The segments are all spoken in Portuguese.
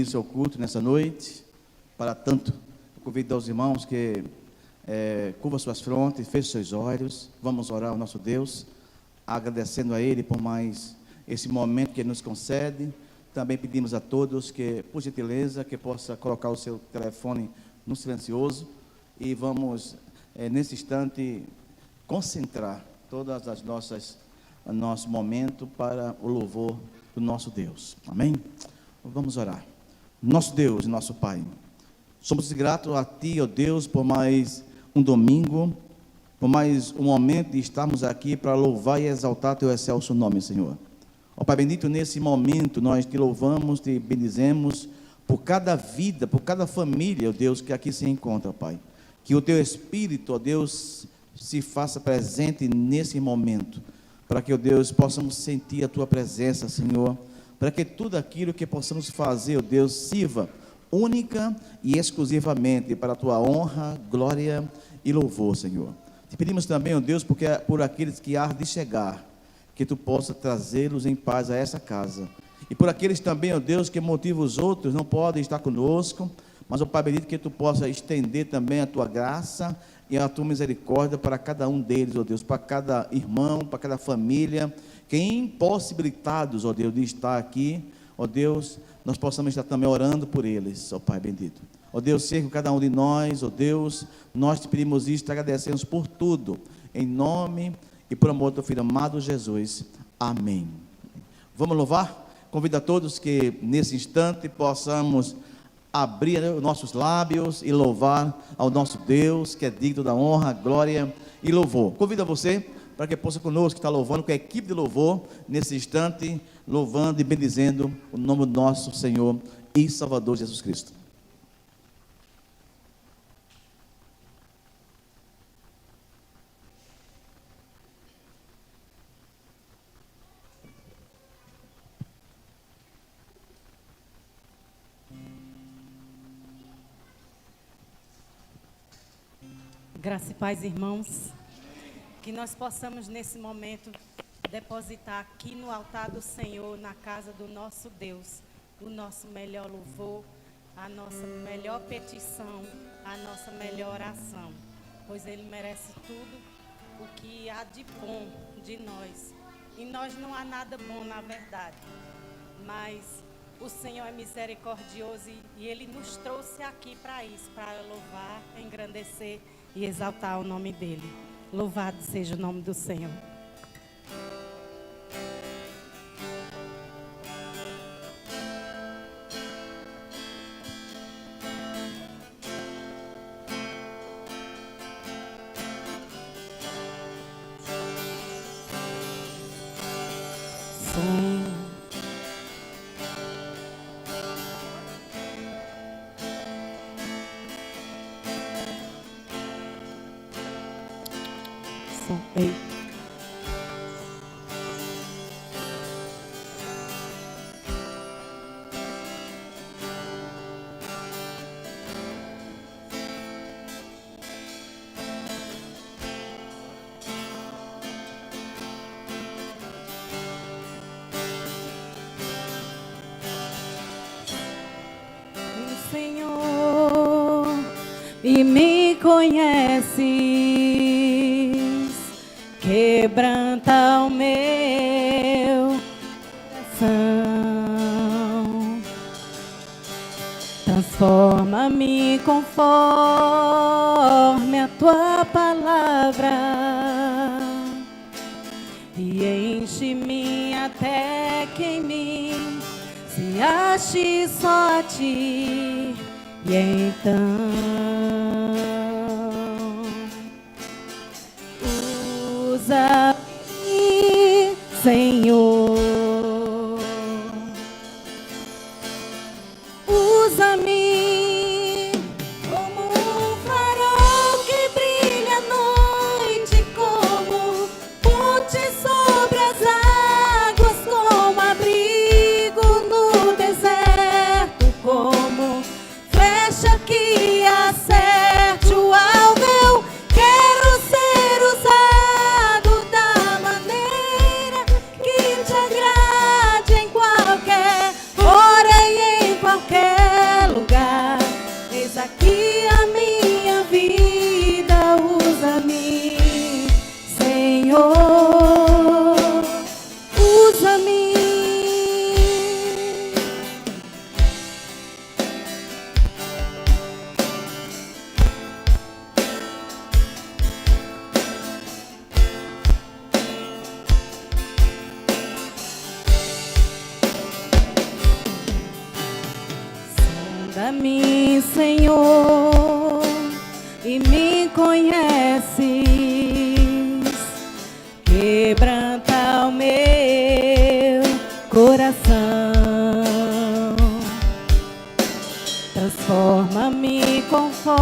o seu culto nessa noite. Para tanto, eu convido aos irmãos que curva suas frontes, feche seus olhos. Vamos orar ao nosso Deus, agradecendo a Ele por mais esse momento que Ele nos concede. Também pedimos a todos que, por gentileza, que possa colocar o seu telefone no silencioso e vamos, nesse instante, concentrar todas as nosso momento para o louvor do nosso Deus. Amém? Vamos orar. Nosso Deus e nosso Pai, somos gratos a Ti, ó Deus, por mais um domingo, por mais um momento de estarmos aqui para louvar e exaltar Teu excelso nome, Senhor. Ó Pai bendito, nesse momento nós Te louvamos, Te bendizemos por cada vida, por cada família, ó Deus, que aqui se encontra, Pai. Que o Teu Espírito, ó Deus, se faça presente nesse momento, para que, ó Deus, possamos sentir a Tua presença, Senhor, para que tudo aquilo que possamos fazer, ó Deus, sirva única e exclusivamente para a Tua honra, glória e louvor, Senhor. Te pedimos também, ó Deus, porque por aqueles que há de chegar, que Tu possa trazê-los em paz a essa casa. E por aqueles também, ó Deus, que motivos os outros não podem estar conosco, mas, ó Pai bendito, que Tu possa estender também a Tua graça e a Tua misericórdia para cada um deles, ó Deus, para cada irmão, para cada família, que impossibilitados, ó Deus, de estar aqui, ó Deus, nós possamos estar também orando por eles, ó Pai bendito. Ó Deus, seja com cada um de nós, ó Deus, nós Te pedimos isto, agradecemos por tudo, em nome e por amor do Teu Filho amado Jesus. Amém. Vamos louvar? Convido a todos que nesse instante possamos abrir os nossos lábios e louvar ao nosso Deus, que é digno da honra, glória e louvor. Convido a você para que possa conosco, que está louvando com a equipe de louvor, nesse instante, louvando e bendizendo o nome do nosso Senhor e Salvador Jesus Cristo. Graça e paz, irmãos, que nós possamos nesse momento depositar aqui no altar do Senhor, na casa do nosso Deus, o nosso melhor louvor, a nossa melhor petição, a nossa melhor oração, pois Ele merece tudo o que há de bom de nós. Em nós não há nada bom, na verdade, mas o Senhor é misericordioso e Ele nos trouxe aqui para isso, para louvar, engrandecer e exaltar o nome dEle. Louvado seja o nome do Senhor. Ei. O Senhor e me conhece, quebranta o meu coração, transforma-me conforme a Tua palavra e enche-me até que em mim se ache só a Ti. E então usa-me, Senhor, usa-me como um farol que brilha à noite, como ponte sobre as águas, como abrigo no deserto, como flecha que acerte o alvo. Eu quero ser usado da maneira que Te agrade, em qualquer hora e em qualquer Sonda-me, Senhor, e me conheces. Quebranta o meu coração. Transforma-me conforme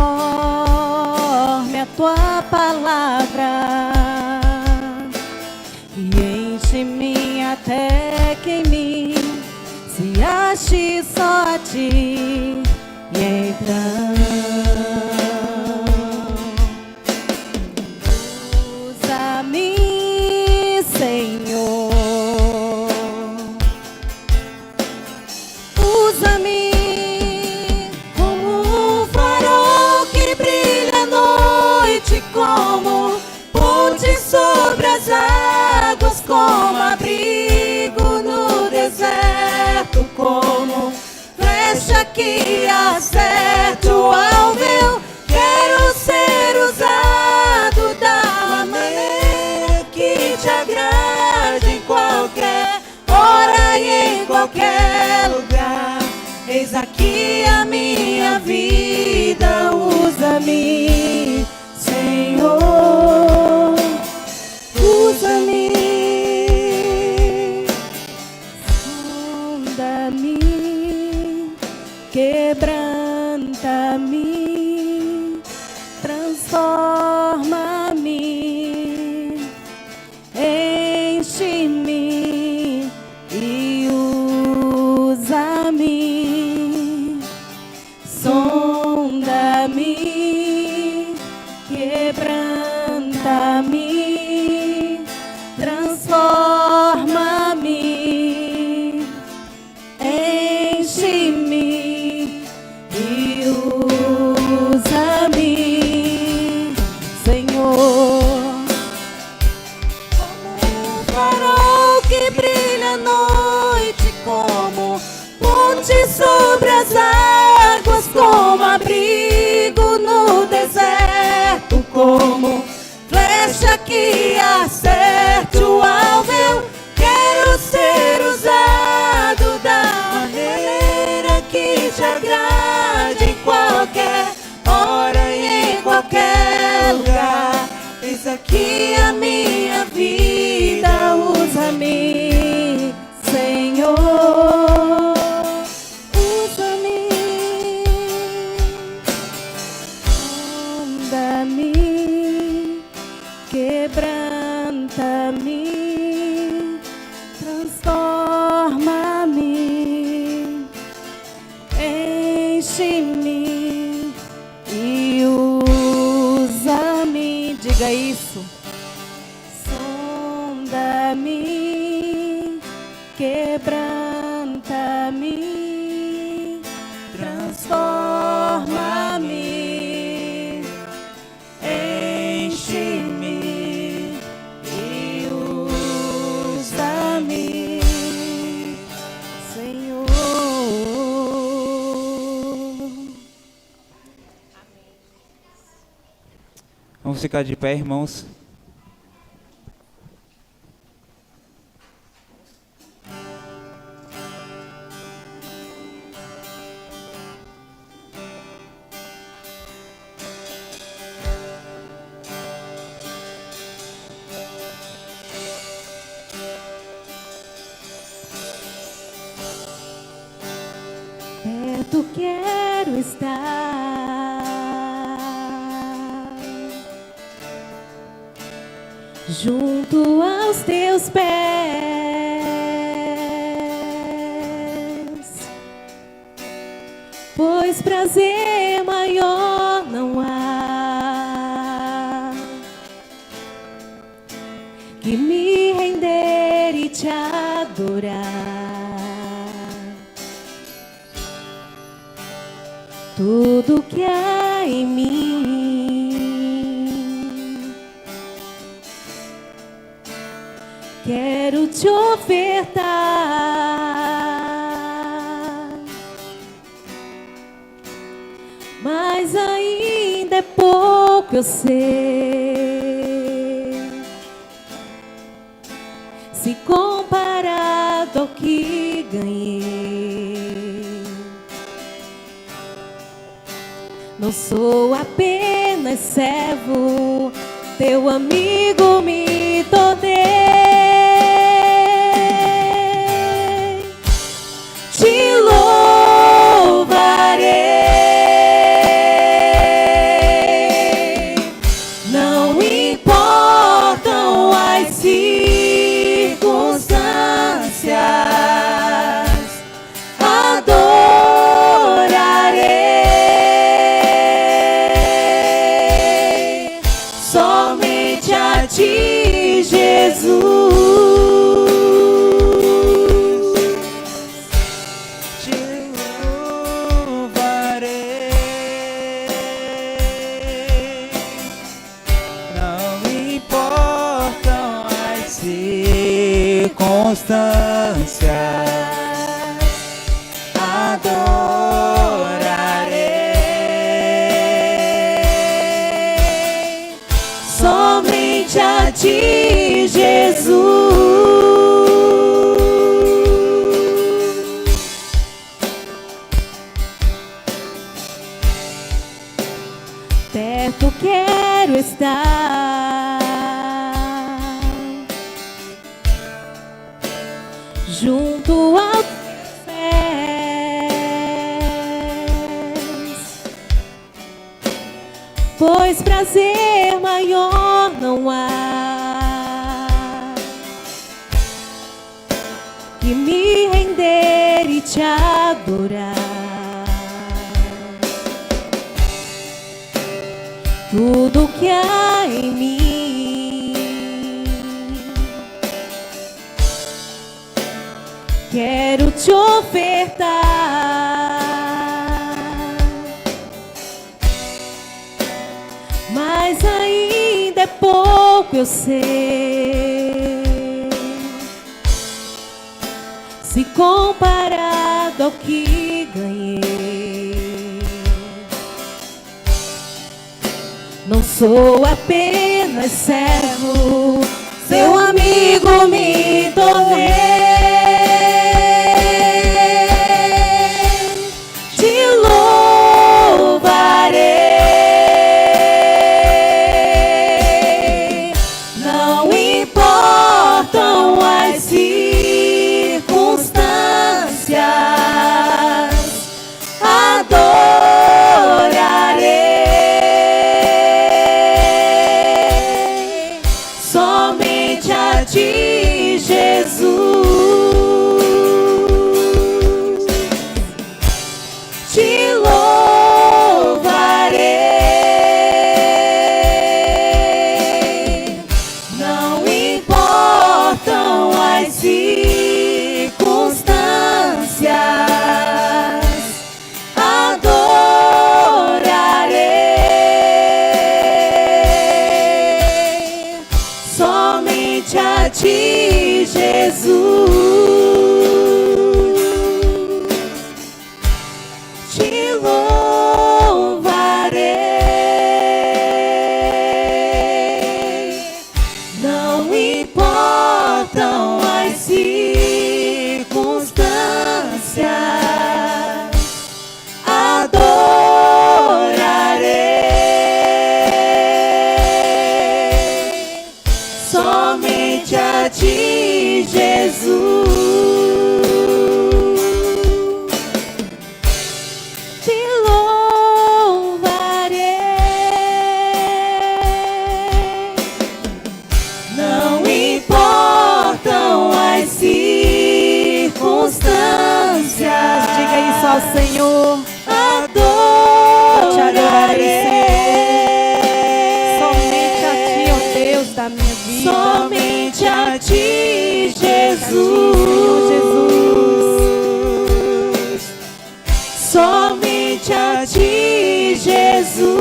a tua palavra e enche-me até que em mim se ache só a ti e então usa-me, Senhor, usa-me como um farol que brilha à noite, como ponte sobre as águas, como abrigo no deserto, como flecha que acerta o alvo. Quero ser usado da maneira que te agrade, em qualquer hora e em qualquer lugar. Eis aqui a minha vida, usa-me, Senhor, usa-me. Sonda-me, quebranta-me, transforma-me, enche-me e usa-me. Sonda-me, quebranta-me, transforma-me, enche-me e usa-me, Senhor. Como um farol que brilha à noite, como ponte sobre as águas, como abrigo no deserto, como flecha que acerta o alvo. Eu quero ser usado da maneira que te agrade, em qualquer hora e em qualquer lugar. Eis aqui a minha vida, usa-me, Senhor, usa-me. Sonda-me, quebranta-me, transforma-me, enche-me e usa-me. Diga isso. Sonda-me, quebranta-me, transforma-me, enche-me e usa-me, Senhor. Vamos ficar de pé, irmãos. Perto quero estar, junto aos teus pés, pois prazer maior não há que me render e te adorar. Tudo que há em mim quero te ofertar, mas ainda é pouco, eu sei, se comparado ao que ganhei. Não sou apenas servo, teu amigo me tornei. Te louvarei, não importam as circunstâncias, adorarei somente a ti, Jesus. Adorarei somente a ti, Jesus. Perto quero estar, junto aos pés, pois prazer maior não há que me render e te adorar. Tudo que há em mim quero te ofertar, mas ainda é pouco, eu sei, se comparado ao que ganhei. Não sou apenas servo, seu amigo me tornei. Te louvarei, não importam as circunstâncias, adorarei somente a ti, Jesus. Te louvarei, não importam as circunstâncias, adorarei somente a ti, Jesus. Te louvarei, não importam as circunstâncias, adorarei somente a ti, Jesus. Te louvarei, não importam as circunstâncias. Diga isso ao Senhor. Adorarei Te adorarei, somente a ti, ó Deus da minha vida. somente a ti, Senhor Jesus. Somente a ti, Jesus.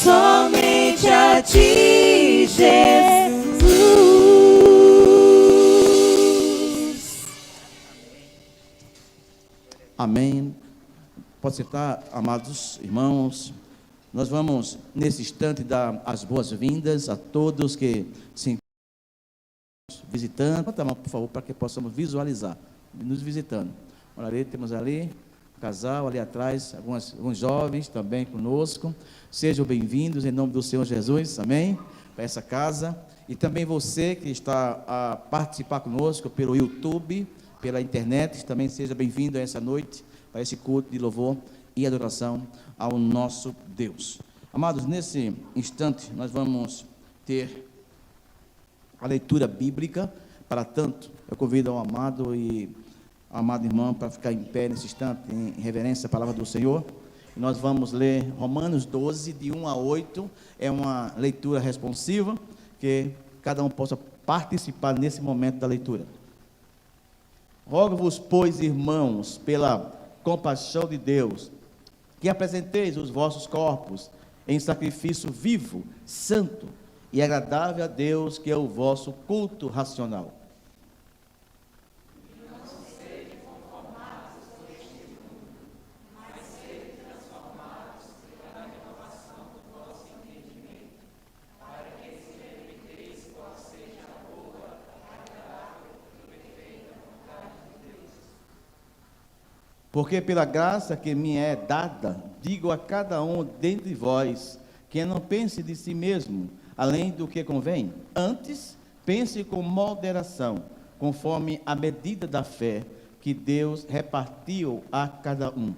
Somente a ti, Jesus. Amém. Pode sentar, amados irmãos. Nós vamos, nesse instante, dar as boas-vindas a todos que se encontram visitando. Levanta a mão, por favor, para que possamos visualizar, nos visitando. Olha ali, temos ali um casal, ali atrás, alguns jovens também conosco. Sejam bem-vindos em nome do Senhor Jesus, amém? Para essa casa. E também você que está a participar conosco pelo YouTube, pela internet, também seja bem-vindo a essa noite, para esse culto de louvor e adoração ao nosso Deus. Amados, nesse instante nós vamos ter a leitura bíblica. Para tanto, eu convido ao amado e a amada irmã para ficar em pé nesse instante, em reverência à palavra do Senhor. E nós vamos ler Romanos 12, de 1 a 8, é uma leitura responsiva, que cada um possa participar nesse momento da leitura. Rogo-vos, pois, irmãos, pela compaixão de Deus, que apresenteis os vossos corpos em sacrifício vivo, santo e agradável a Deus, que é o vosso culto racional. Porque pela graça que me é dada, digo a cada um dentre vós, que não pense de si mesmo, além do que convém. Antes, pense com moderação, conforme a medida da fé que Deus repartiu a cada um.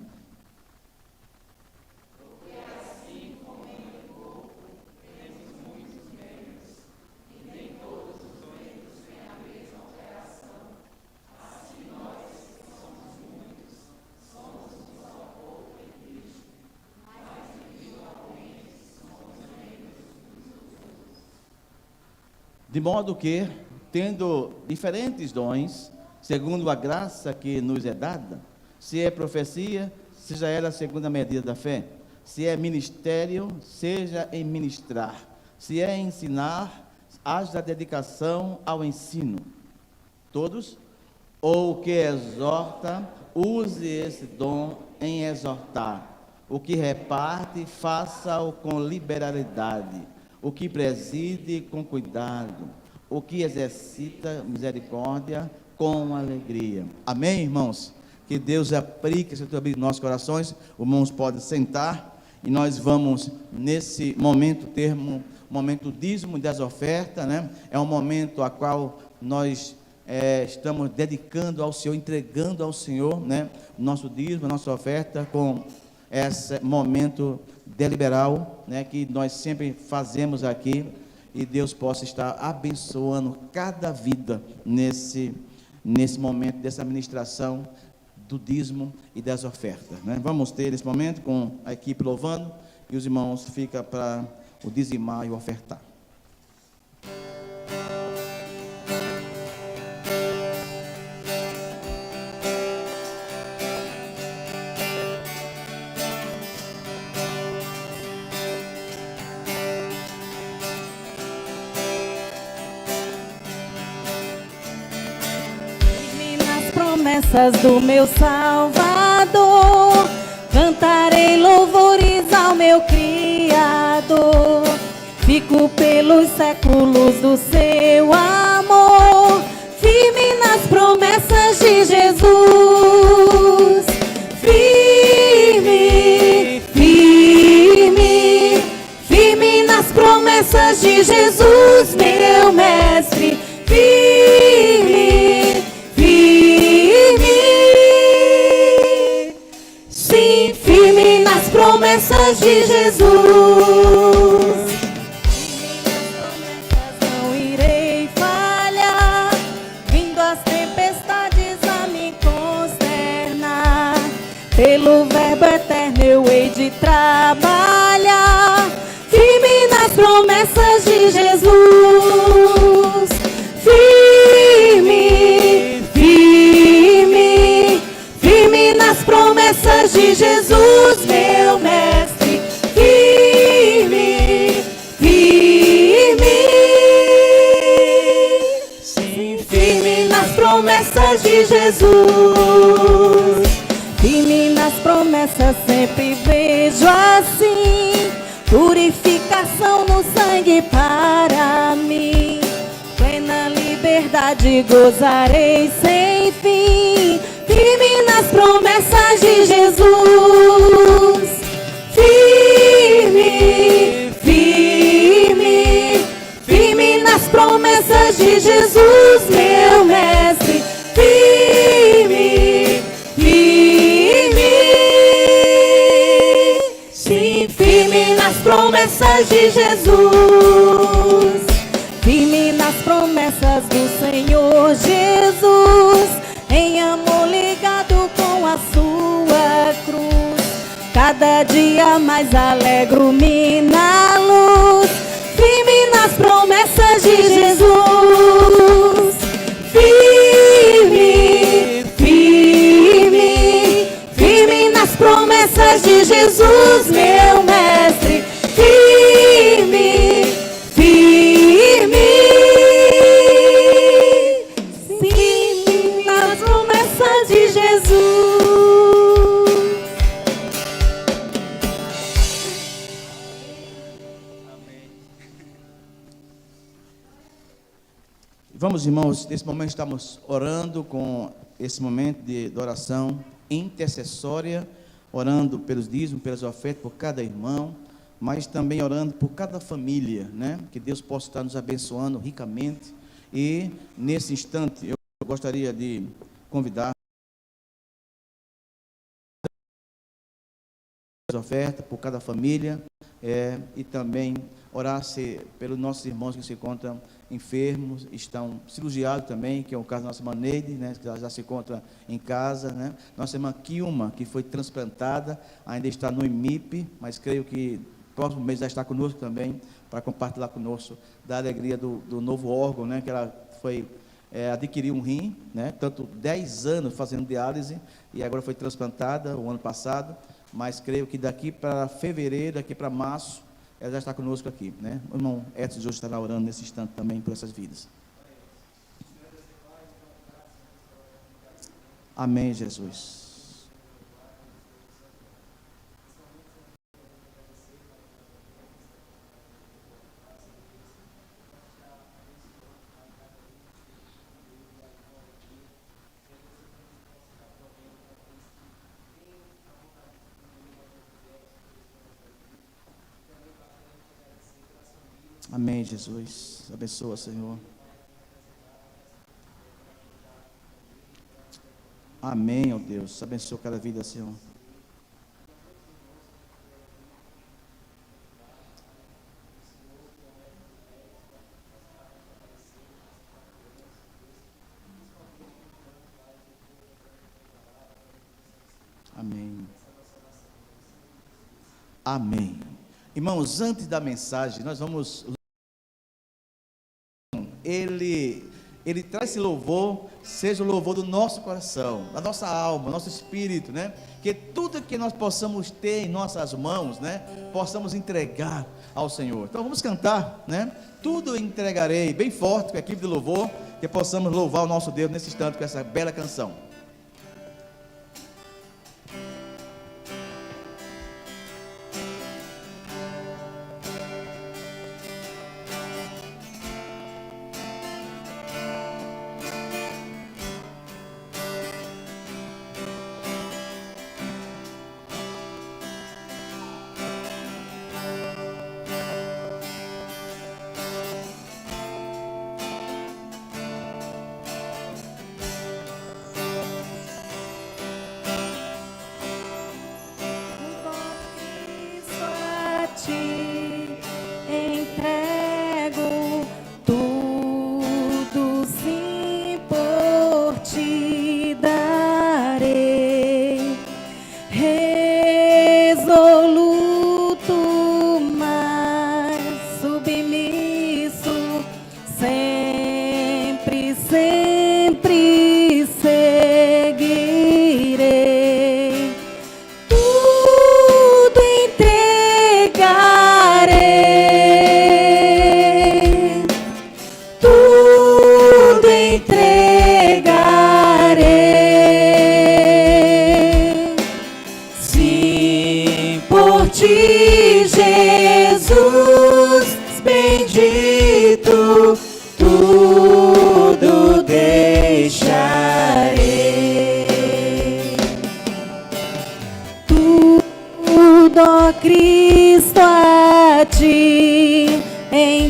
De modo que, tendo diferentes dons, segundo a graça que nos é dada, se é profecia, seja ela segundo a medida da fé, se é ministério, seja em ministrar, se é ensinar, haja dedicação ao ensino. Todos? Ou o que exorta, use esse dom em exortar. O que reparte, faça-o com liberalidade. O que preside com cuidado, o que exercita misericórdia com alegria. Amém, irmãos? Que Deus aplique esse teu bem em nossos corações. Os irmãos podem sentar e nós vamos, nesse momento, ter um momento dízimo das ofertas, né? É um momento a qual nós estamos dedicando ao Senhor, entregando ao Senhor, né? O nosso dízimo, a nossa oferta, com esse momento deliberal, né, que nós sempre fazemos aqui, e Deus possa estar abençoando cada vida nesse momento dessa ministração do dízimo e das ofertas, né? Vamos ter esse momento com a equipe louvando, e os irmãos ficam para o dizimar e o ofertar. Do meu Salvador, cantarei louvores ao meu Criador. Fico pelos séculos do seu amor, firme nas promessas de Jesus. Firme, firme, firme nas promessas de Jesus, meu mestre. Firme, firme, sim, firme nas promessas de Jesus. Não irei falhar, vindo as tempestades a me consternar. Pelo verbo eterno eu hei de trabalhar, firme nas promessas de Jesus. Firme, firme, firme nas promessas de Jesus, meu mestre. Firme, firme, sim, firme nas promessas de Jesus. Firme nas promessas sempre vejo assim, purificação no sangue para mim. Plena liberdade gozarei sem fim, firme nas Jesus, meu mestre, firme, firme. Sim, firme nas promessas de Jesus, firme nas promessas do Senhor Jesus, em amor ligado com a sua cruz. Cada dia mais alegro-me na luz, firme nas promessas de Jesus. Firme, firme, firme nas promessas de Jesus, meu mestre. Firme, firme, firme nas promessas de Jesus. Vamos, irmãos, nesse momento estamos orando com esse momento de oração intercessória, orando pelos dízimos, pelas ofertas, por cada irmão, mas também orando por cada família, né? Que Deus possa estar nos abençoando ricamente. E nesse instante eu gostaria de convidar as ofertas por cada família, e também orar pelos nossos irmãos que se encontram enfermos, estão cirurgiados também, que é o caso da nossa irmã Neide, né, que já se encontra em casa, né? Nossa irmã Kilma, que foi transplantada, ainda está no IMIP, mas creio que próximo mês já está conosco também, para compartilhar conosco da alegria do novo órgão, né, que ela foi adquirir um rim, né, tanto 10 anos fazendo diálise, e agora foi transplantada o ano passado, mas creio que daqui para fevereiro, daqui para março, ela já está conosco aqui, né? O irmão Edson hoje estará orando nesse instante também por essas vidas. Amém, Jesus. Amém, Jesus. Abençoa, Senhor. Amém, ó Deus. Abençoa cada vida, Senhor. Amém. Amém. Irmãos, antes da mensagem, nós vamos... Ele traz esse louvor, seja o louvor do nosso coração, da nossa alma, nosso espírito, né? Que tudo que nós possamos ter em nossas mãos, né? Possamos entregar ao Senhor. Então vamos cantar, né? Tudo entregarei, bem forte com a equipe de louvor, que possamos louvar o nosso Deus nesse instante com essa bela canção.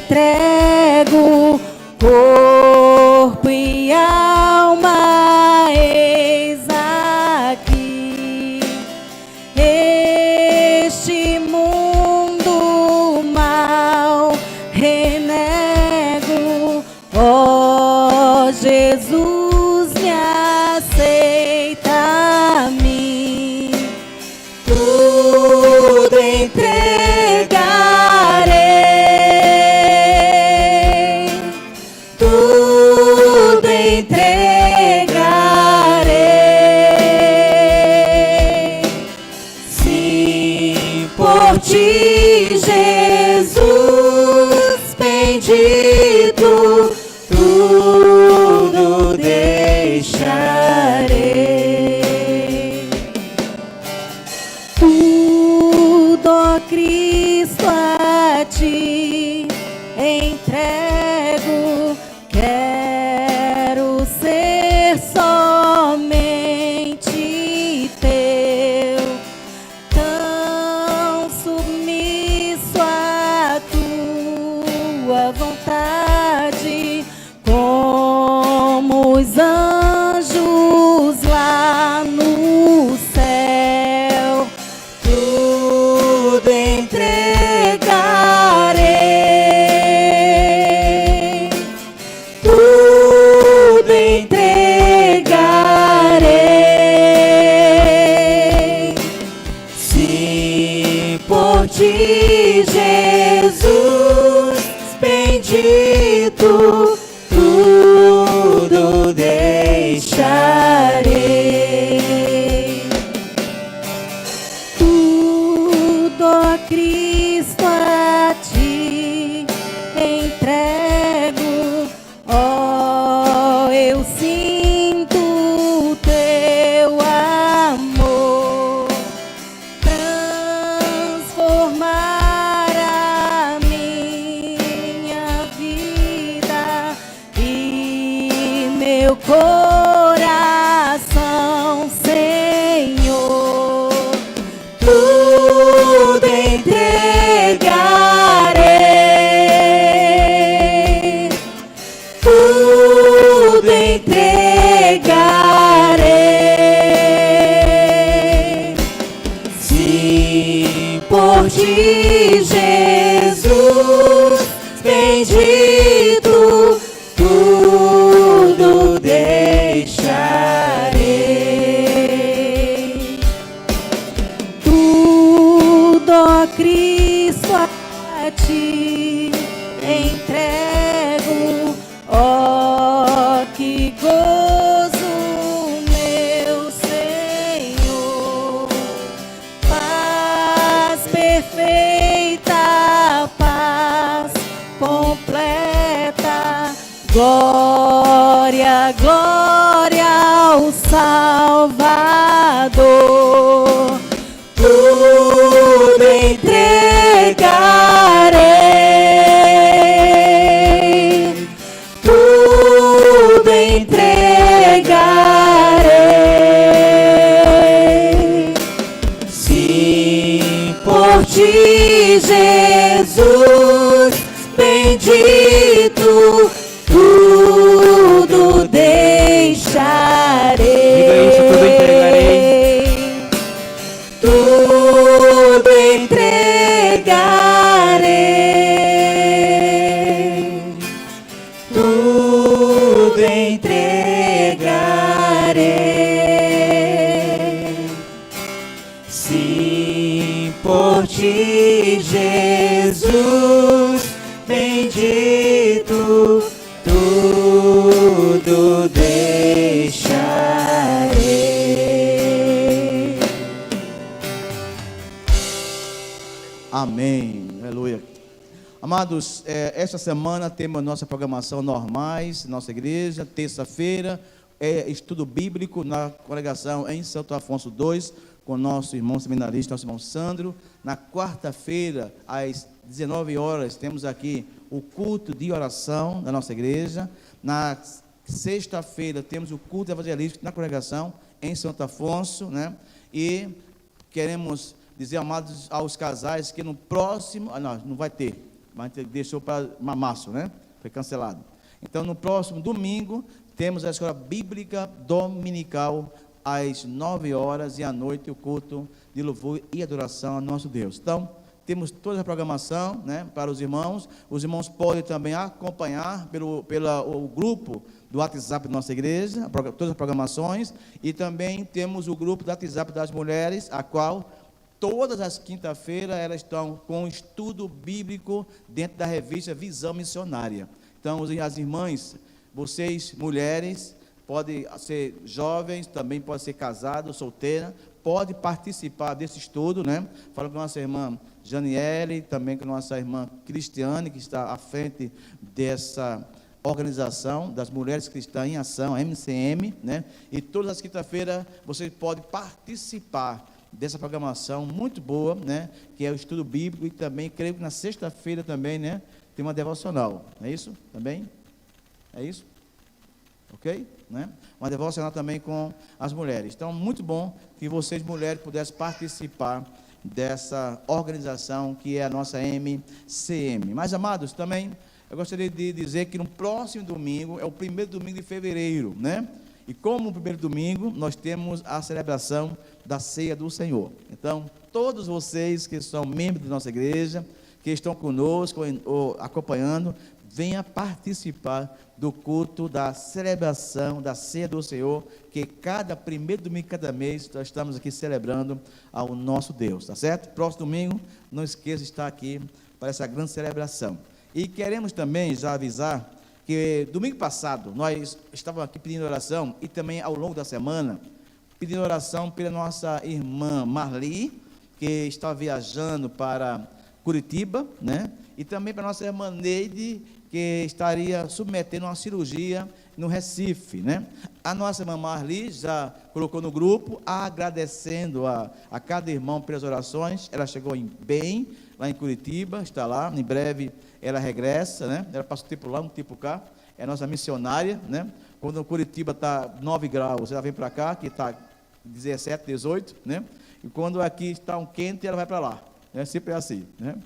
entrego. Jesus bendito, tudo deixarei. Tudo, ó Cristo, a ti entrego. Quero ser somente teu, tão submisso à tua vontade, como os anjos lá no céu. Tudo entregarei, tudo entregarei. Sim, por ti, Jesus bendito, tudo deixarei. Tudo, ó Cristo, a ti entrego. Ó, eu sinto o teu amor transformar a minha vida e meu coração, Senhor. Tudo entregarei, tudo entregarei. Sim, por ti, Jesus bendito, tudo deixarei. Tudo, ó Cristo, a ti entrego. Ó, que gozo, meu Senhor. Paz perfeita, paz completa. Glória, glória ao Salvador. Tudo entregarei, tudo entregarei. Sim, por ti, Jesus bendito, tudo deixarei. Diga isso, tudo entregarei. Tudo entregarei, tudo entregarei. Sim, por ti, Jesus bendito, tudo deixarei. Amém. Aleluia. Amados, esta semana temos nossa programação normais, nossa igreja. Terça-feira é estudo bíblico na congregação em Santo Afonso II, com nosso irmão seminarista, nosso irmão Sandro. Na quarta-feira, às 19 horas, temos aqui o culto de oração da nossa igreja. Na sexta-feira, temos o culto evangelístico na congregação em Santo Afonso, né? E queremos dizer, amados, aos casais que no próximo, não vai ter, mas deixou para março, né? Foi cancelado. Então, no próximo domingo, temos a escola bíblica dominical às 9 horas e à noite o culto de louvor e adoração ao nosso Deus. Então, temos toda a programação, né, para os irmãos. Os irmãos podem também acompanhar pelo grupo do WhatsApp da nossa igreja, todas as programações. E também temos o grupo do WhatsApp das mulheres, a qual todas as quinta-feiras elas estão com estudo bíblico dentro da revista Visão Missionária. Então, as irmãs, vocês, mulheres, podem ser jovens, também podem ser casados, solteiras, pode participar desse estudo, né? Falo com a nossa irmã Janiele, também com a nossa irmã Cristiane, que está à frente dessa organização das Mulheres Cristãs em Ação, a MCM, né? E todas as quinta-feiras você pode participar dessa programação muito boa, né? Que é o estudo bíblico, e também creio que na sexta-feira também, né? Tem uma devocional, não é isso? Também? É isso? Ok? Né? Uma devocional também com as mulheres. Então, muito bom que vocês, mulheres, pudessem participar dessa organização que é a nossa MCM. Mas, amados, também eu gostaria de dizer que no próximo domingo, é o primeiro domingo de fevereiro, né? E como o primeiro domingo, nós temos a celebração da Ceia do Senhor. Então, todos vocês que são membros da nossa igreja, que estão conosco ou acompanhando, venha participar do culto da celebração da Ceia do Senhor, que cada primeiro domingo de cada mês nós estamos aqui celebrando ao nosso Deus, tá certo? Próximo domingo, não esqueça de estar aqui para essa grande celebração. E queremos também já avisar que domingo passado nós estávamos aqui pedindo oração, e também ao longo da semana pedindo oração pela nossa irmã Marli, que está viajando para Curitiba, né? E também para a nossa irmã Neide, que estaria submetendo uma cirurgia no Recife, né? A nossa irmã Marli já colocou no grupo, agradecendo a cada irmão pelas orações. Ela chegou bem lá em Curitiba, está lá, em breve ela regressa, né? Ela passa um tempo lá, um tempo cá, é a nossa missionária, né? Quando Curitiba está 9 graus, ela vem para cá, que está 17, 18, né? E quando aqui está um quente, ela vai para lá, né? Sempre é assim, né?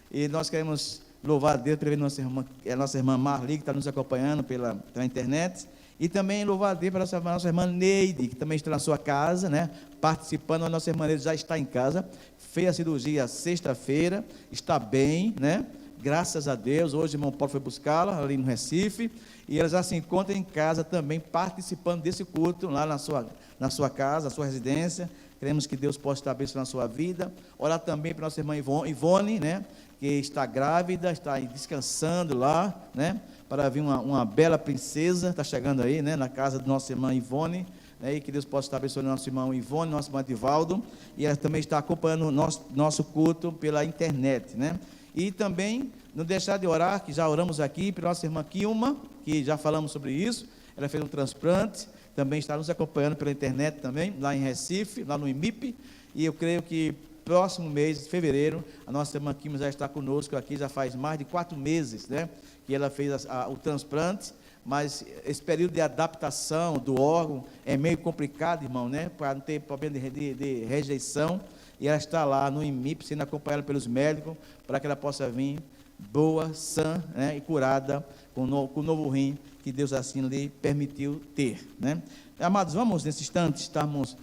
E nós queremos louvar a Deus pela nossa irmã Marli, que está nos acompanhando pela internet, e também louvar a Deus pela nossa irmã Neide, que também está na sua casa, né? Participando. A nossa irmã Neide já está em casa, fez a cirurgia sexta-feira, está bem, né? Graças a Deus. Hoje o irmão Paulo foi buscá-la ali no Recife, e ela já se encontra em casa também, participando desse culto lá na sua casa, na sua residência. Queremos que Deus possa estar abençoando a sua vida. Orar também para a nossa irmã Ivone, né? Que está grávida, está aí descansando lá, né? Para vir uma bela princesa, está chegando aí, né? Na casa da nossa irmã Ivone, né? E que Deus possa estar abençoando nosso irmão Ivone, nosso irmão Divaldo, e ela também está acompanhando o nosso culto pela internet, né? E também não deixar de orar, que já oramos aqui, pela nossa irmã Kilma, que já falamos sobre isso. Ela fez um transplante, também está nos acompanhando pela internet também, lá em Recife, lá no IMIP, e eu creio que próximo mês de fevereiro, a nossa irmã Kilma já está conosco aqui, já faz mais de 4 meses, né, que ela fez o transplante, mas esse período de adaptação do órgão é meio complicado, irmão, né, para não ter problema de rejeição, e ela está lá no IMIP, sendo acompanhada pelos médicos, para que ela possa vir boa, sã, né, e curada, com o novo rim, que Deus assim lhe permitiu ter, né. Amados, vamos nesse instante estarmos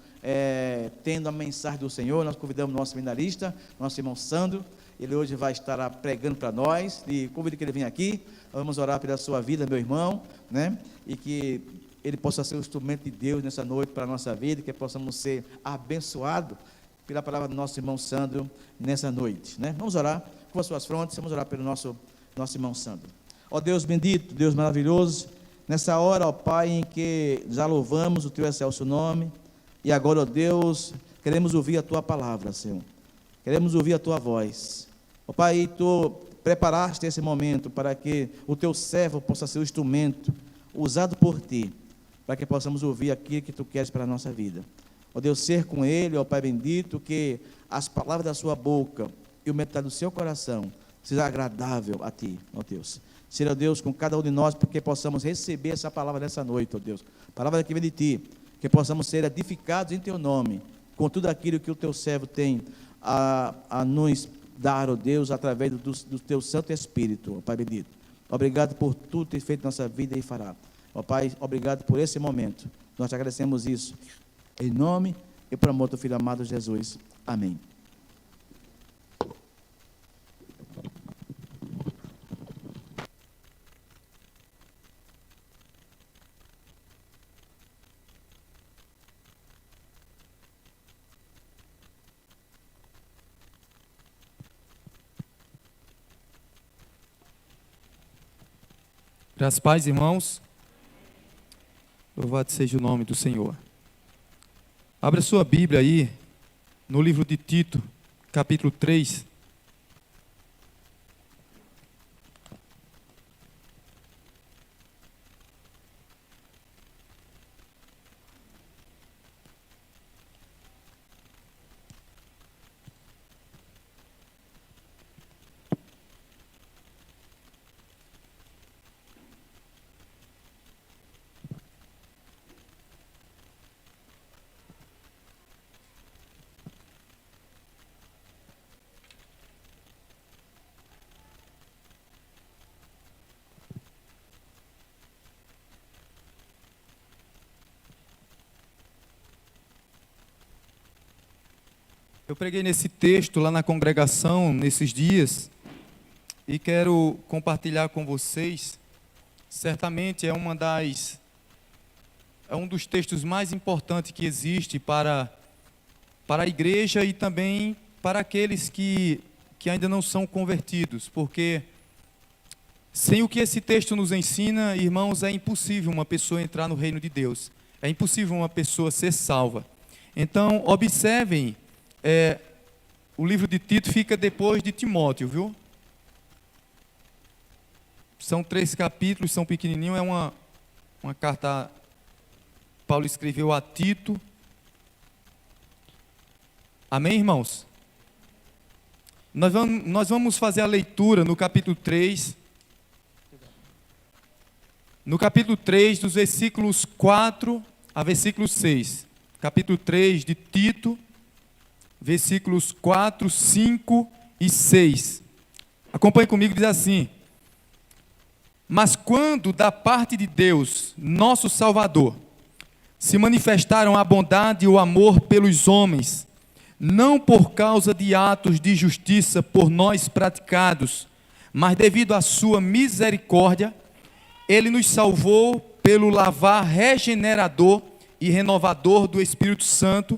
tendo a mensagem do Senhor. Nós convidamos o nosso seminarista, nosso irmão Sandro. Ele hoje vai estar pregando para nós, e convido que ele venha aqui. Nós vamos orar pela sua vida, meu irmão, né? E que ele possa ser o instrumento de Deus nessa noite para a nossa vida, que possamos ser abençoados pela palavra do nosso irmão Sandro nessa noite, né? Vamos orar com as suas frontes, vamos orar pelo nosso irmão Sandro. Ó Deus bendito, Deus maravilhoso, nessa hora, ó Pai, em que já louvamos o teu excelso nome, e agora, ó Deus, queremos ouvir a tua palavra, Senhor. Queremos ouvir a tua voz. Ó Pai, tu preparaste esse momento para que o teu servo possa ser o instrumento usado por ti, para que possamos ouvir aquilo que tu queres para a nossa vida. Ó Deus, ser com ele, ó Pai bendito, que as palavras da sua boca e o meditar do seu coração seja agradável a ti, ó Deus. Seja, Deus, com cada um de nós, porque possamos receber essa palavra nessa noite, ó Deus. Palavra que vem de ti, que possamos ser edificados em teu nome, com tudo aquilo que o teu servo tem a nos dar, ó Deus, através do teu Santo Espírito, ó Pai bendito. Obrigado por tudo que tem feito na nossa vida e fará. Ó Pai, obrigado por esse momento. Nós te agradecemos isso. Em nome e por amor do Filho amado Jesus. Amém. Graças a Deus, irmãos. Louvado seja o nome do Senhor. Abra sua Bíblia aí no livro de Tito, capítulo 3. Eu preguei nesse texto lá na congregação, nesses dias, e quero compartilhar com vocês. Certamente é um dos textos mais importantes que existe para a igreja e também para aqueles que ainda não são convertidos, porque sem o que esse texto nos ensina, irmãos, é impossível uma pessoa entrar no reino de Deus, é impossível uma pessoa ser salva. Então, observem, o livro de Tito fica depois de Timóteo, viu? São 3 capítulos, são pequenininhos, é uma carta, Paulo escreveu a Tito. Amém, irmãos? Nós vamos fazer a leitura no capítulo 3. No capítulo 3, dos versículos 4 a versículo 6. Capítulo 3 de Tito, versículos 4, 5 e 6. Acompanhe comigo, diz assim: mas quando da parte de Deus, nosso Salvador, se manifestaram a bondade e o amor pelos homens, não por causa de atos de justiça por nós praticados, mas devido à sua misericórdia, Ele nos salvou pelo lavar regenerador e renovador do Espírito Santo,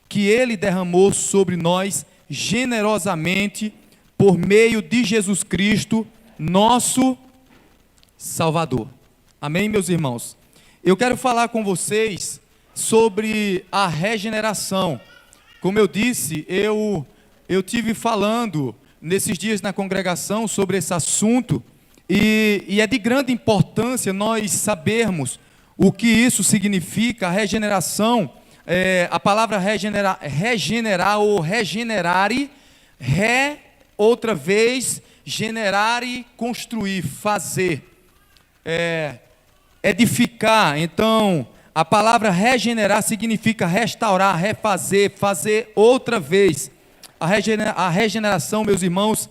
que Ele derramou sobre nós generosamente por meio de Jesus Cristo, nosso Salvador. Amém, meus irmãos? Eu quero falar com vocês sobre a regeneração. Como eu disse, eu tive falando nesses dias na congregação sobre esse assunto, e é de grande importância nós sabermos o que isso significa. A regeneração, a palavra regenerar ou regenerare, outra vez, generare, construir, fazer, edificar. Então, a palavra regenerar significa restaurar, refazer, fazer outra vez. A regeneração, meus irmãos,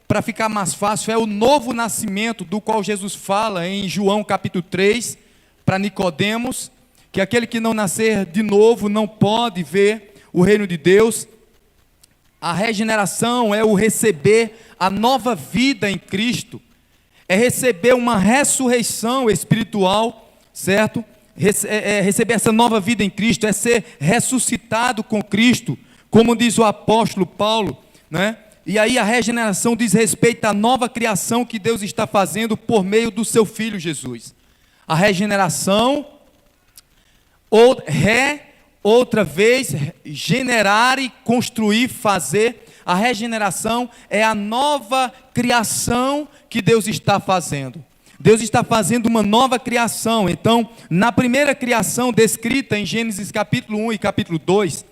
para ficar mais fácil, é o novo nascimento do qual Jesus fala em João capítulo 3, para Nicodemos, que aquele que não nascer de novo não pode ver o reino de Deus. A regeneração é o receber a nova vida em Cristo, é receber uma ressurreição espiritual, certo? Receber essa nova vida em Cristo, é ser ressuscitado com Cristo, como diz o apóstolo Paulo, né? E aí a regeneração diz respeito à nova criação que Deus está fazendo por meio do seu Filho Jesus. A regeneração, outra vez, generar e construir, fazer. A regeneração é a nova criação que Deus está fazendo. Deus está fazendo uma nova criação. Então, na primeira criação descrita em Gênesis capítulo 1 e capítulo 2,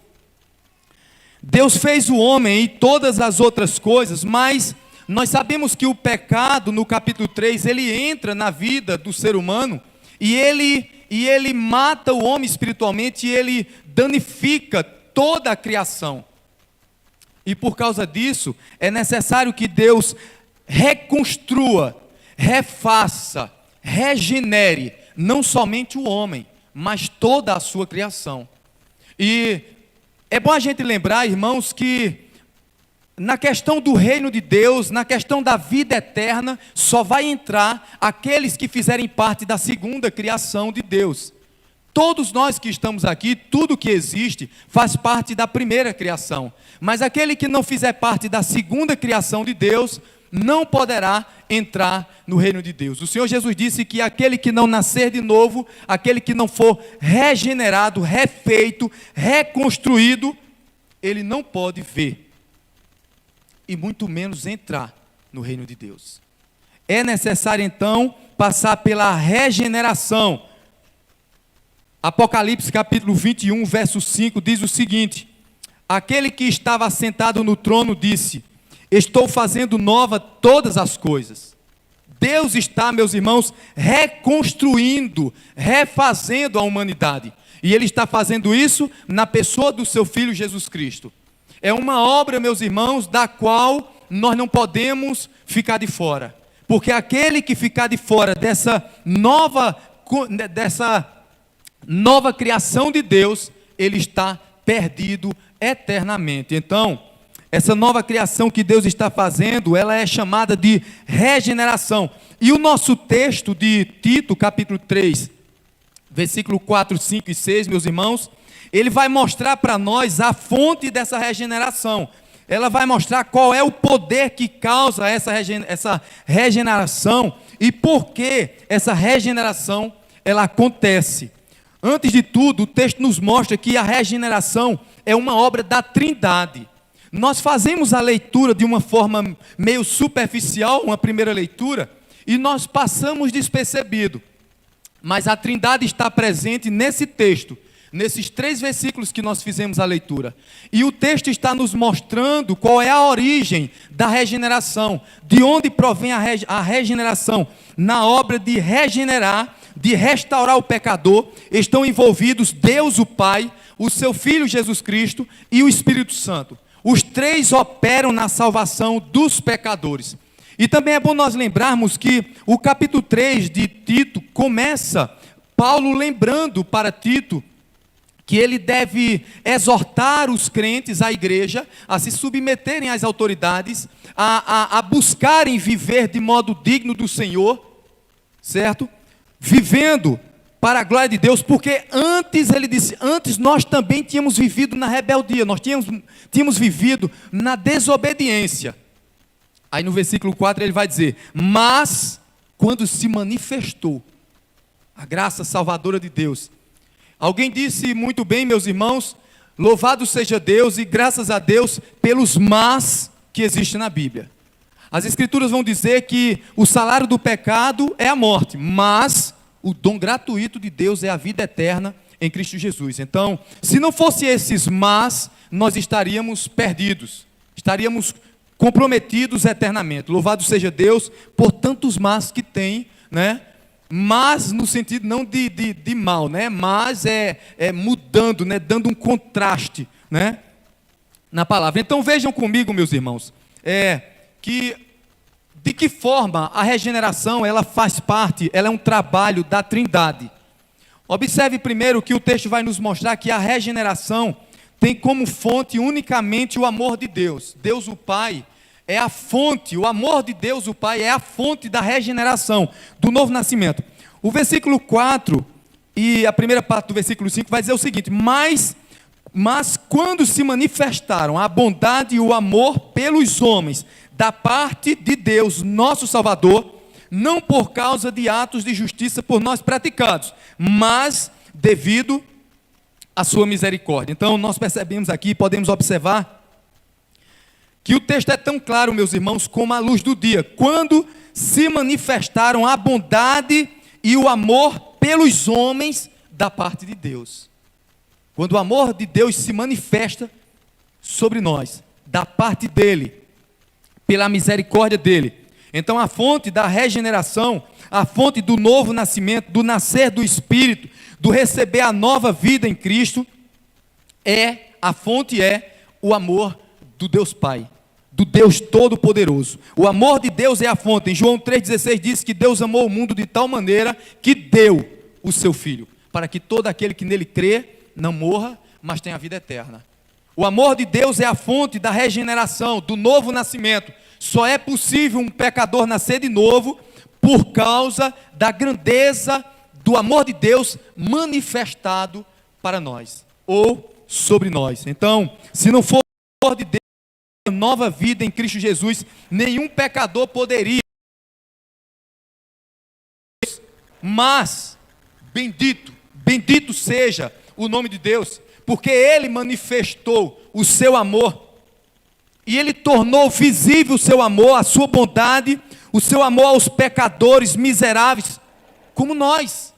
Deus fez o homem e todas as outras coisas, mas nós sabemos que o pecado, no capítulo 3, ele entra na vida do ser humano e ele mata o homem espiritualmente, e ele danifica toda a criação. E por causa disso, é necessário que Deus reconstrua, refaça, regenere, não somente o homem, mas toda a sua criação. E é bom a gente lembrar, irmãos, que na questão do reino de Deus, na questão da vida eterna, só vai entrar aqueles que fizerem parte da segunda criação de Deus. Todos nós que estamos aqui, tudo que existe, faz parte da primeira criação. Mas aquele que não fizer parte da segunda criação de Deus, não poderá entrar no reino de Deus. O Senhor Jesus disse que aquele que não nascer de novo, aquele que não for regenerado, refeito, reconstruído, ele não pode ver, e muito menos entrar no reino de Deus. É necessário, então, passar pela regeneração. Apocalipse capítulo 21, verso 5, diz o seguinte: aquele que estava sentado no trono disse: estou fazendo nova todas as coisas. Deus está, meus irmãos, reconstruindo, refazendo a humanidade. E Ele está fazendo isso na pessoa do seu Filho Jesus Cristo. É uma obra, meus irmãos, da qual nós não podemos ficar de fora. Porque aquele que ficar de fora dessa nova criação de Deus, ele está perdido eternamente. Então, essa nova criação que Deus está fazendo, ela é chamada de regeneração. E o nosso texto de Tito, capítulo 3, versículo 4, 5 e 6, meus irmãos, ele vai mostrar para nós a fonte dessa regeneração. Ela vai mostrar qual é o poder que causa essa regeneração e por que essa regeneração ela acontece. Antes de tudo, o texto nos mostra que a regeneração é uma obra da Trindade. Nós fazemos a leitura de uma forma meio superficial, uma primeira leitura, e nós passamos despercebido. Mas a Trindade está presente nesse texto, nesses 3 versículos que nós fizemos a leitura. E o texto está nos mostrando qual é a origem da regeneração, de onde provém a regeneração. Na obra de regenerar, de restaurar o pecador, estão envolvidos Deus o Pai, o seu Filho Jesus Cristo e o Espírito Santo. Os 3 operam na salvação dos pecadores. E também é bom nós lembrarmos que o capítulo 3 de Tito começa Paulo lembrando para Tito que ele deve exortar os crentes, a igreja, a se submeterem às autoridades, a buscarem viver de modo digno do Senhor, certo? Vivendo para a glória de Deus, porque antes, ele disse, antes nós também tínhamos vivido na rebeldia, nós tínhamos vivido na desobediência. Aí no versículo 4 ele vai dizer, mas quando se manifestou a graça salvadora de Deus. Alguém disse muito bem, meus irmãos, louvado seja Deus e graças a Deus pelos mas que existem na Bíblia. As Escrituras vão dizer que o salário do pecado é a morte, mas o dom gratuito de Deus é a vida eterna em Cristo Jesus. Então, se não fosse esses mas, nós estaríamos perdidos, estaríamos comprometidos eternamente. Louvado seja Deus por tantos mas que tem, né? Mas no sentido não de mal, né? Mas é mudando, né? Dando um contraste, né? Na palavra. Então vejam comigo, meus irmãos, de que forma a regeneração ela faz parte, ela é um trabalho da Trindade. Observe primeiro que o texto vai nos mostrar que a regeneração tem como fonte unicamente o amor de Deus. Deus o Pai é a fonte, o amor de Deus o Pai é a fonte da regeneração, do novo nascimento. O versículo 4 e a primeira parte do versículo 5 vai dizer o seguinte, mas quando se manifestaram a bondade e o amor pelos homens, da parte de Deus, nosso Salvador, não por causa de atos de justiça por nós praticados, mas devido à sua misericórdia. Então nós percebemos aqui, podemos observar, que o texto é tão claro, meus irmãos, como a luz do dia, quando se manifestaram a bondade e o amor pelos homens da parte de Deus. Quando o amor de Deus se manifesta sobre nós, da parte dele, pela misericórdia dele. Então a fonte da regeneração, a fonte do novo nascimento, do nascer do Espírito, do receber a nova vida em Cristo, a fonte é o amor do Deus Pai, do Deus Todo-Poderoso. O amor de Deus é a fonte. Em João 3,16 diz que Deus amou o mundo de tal maneira que deu o seu Filho, para que todo aquele que nele crê não morra, mas tenha a vida eterna. O amor de Deus é a fonte da regeneração, do novo nascimento. Só é possível um pecador nascer de novo por causa da grandeza do amor de Deus manifestado para nós, ou sobre nós. Então, se não for o amor de Deus, nova vida em Cristo Jesus, nenhum pecador poderia. Mas, bendito seja o nome de Deus, porque Ele manifestou o seu amor. E ele tornou visível o seu amor, a sua bondade, o seu amor aos pecadores miseráveis, como nós.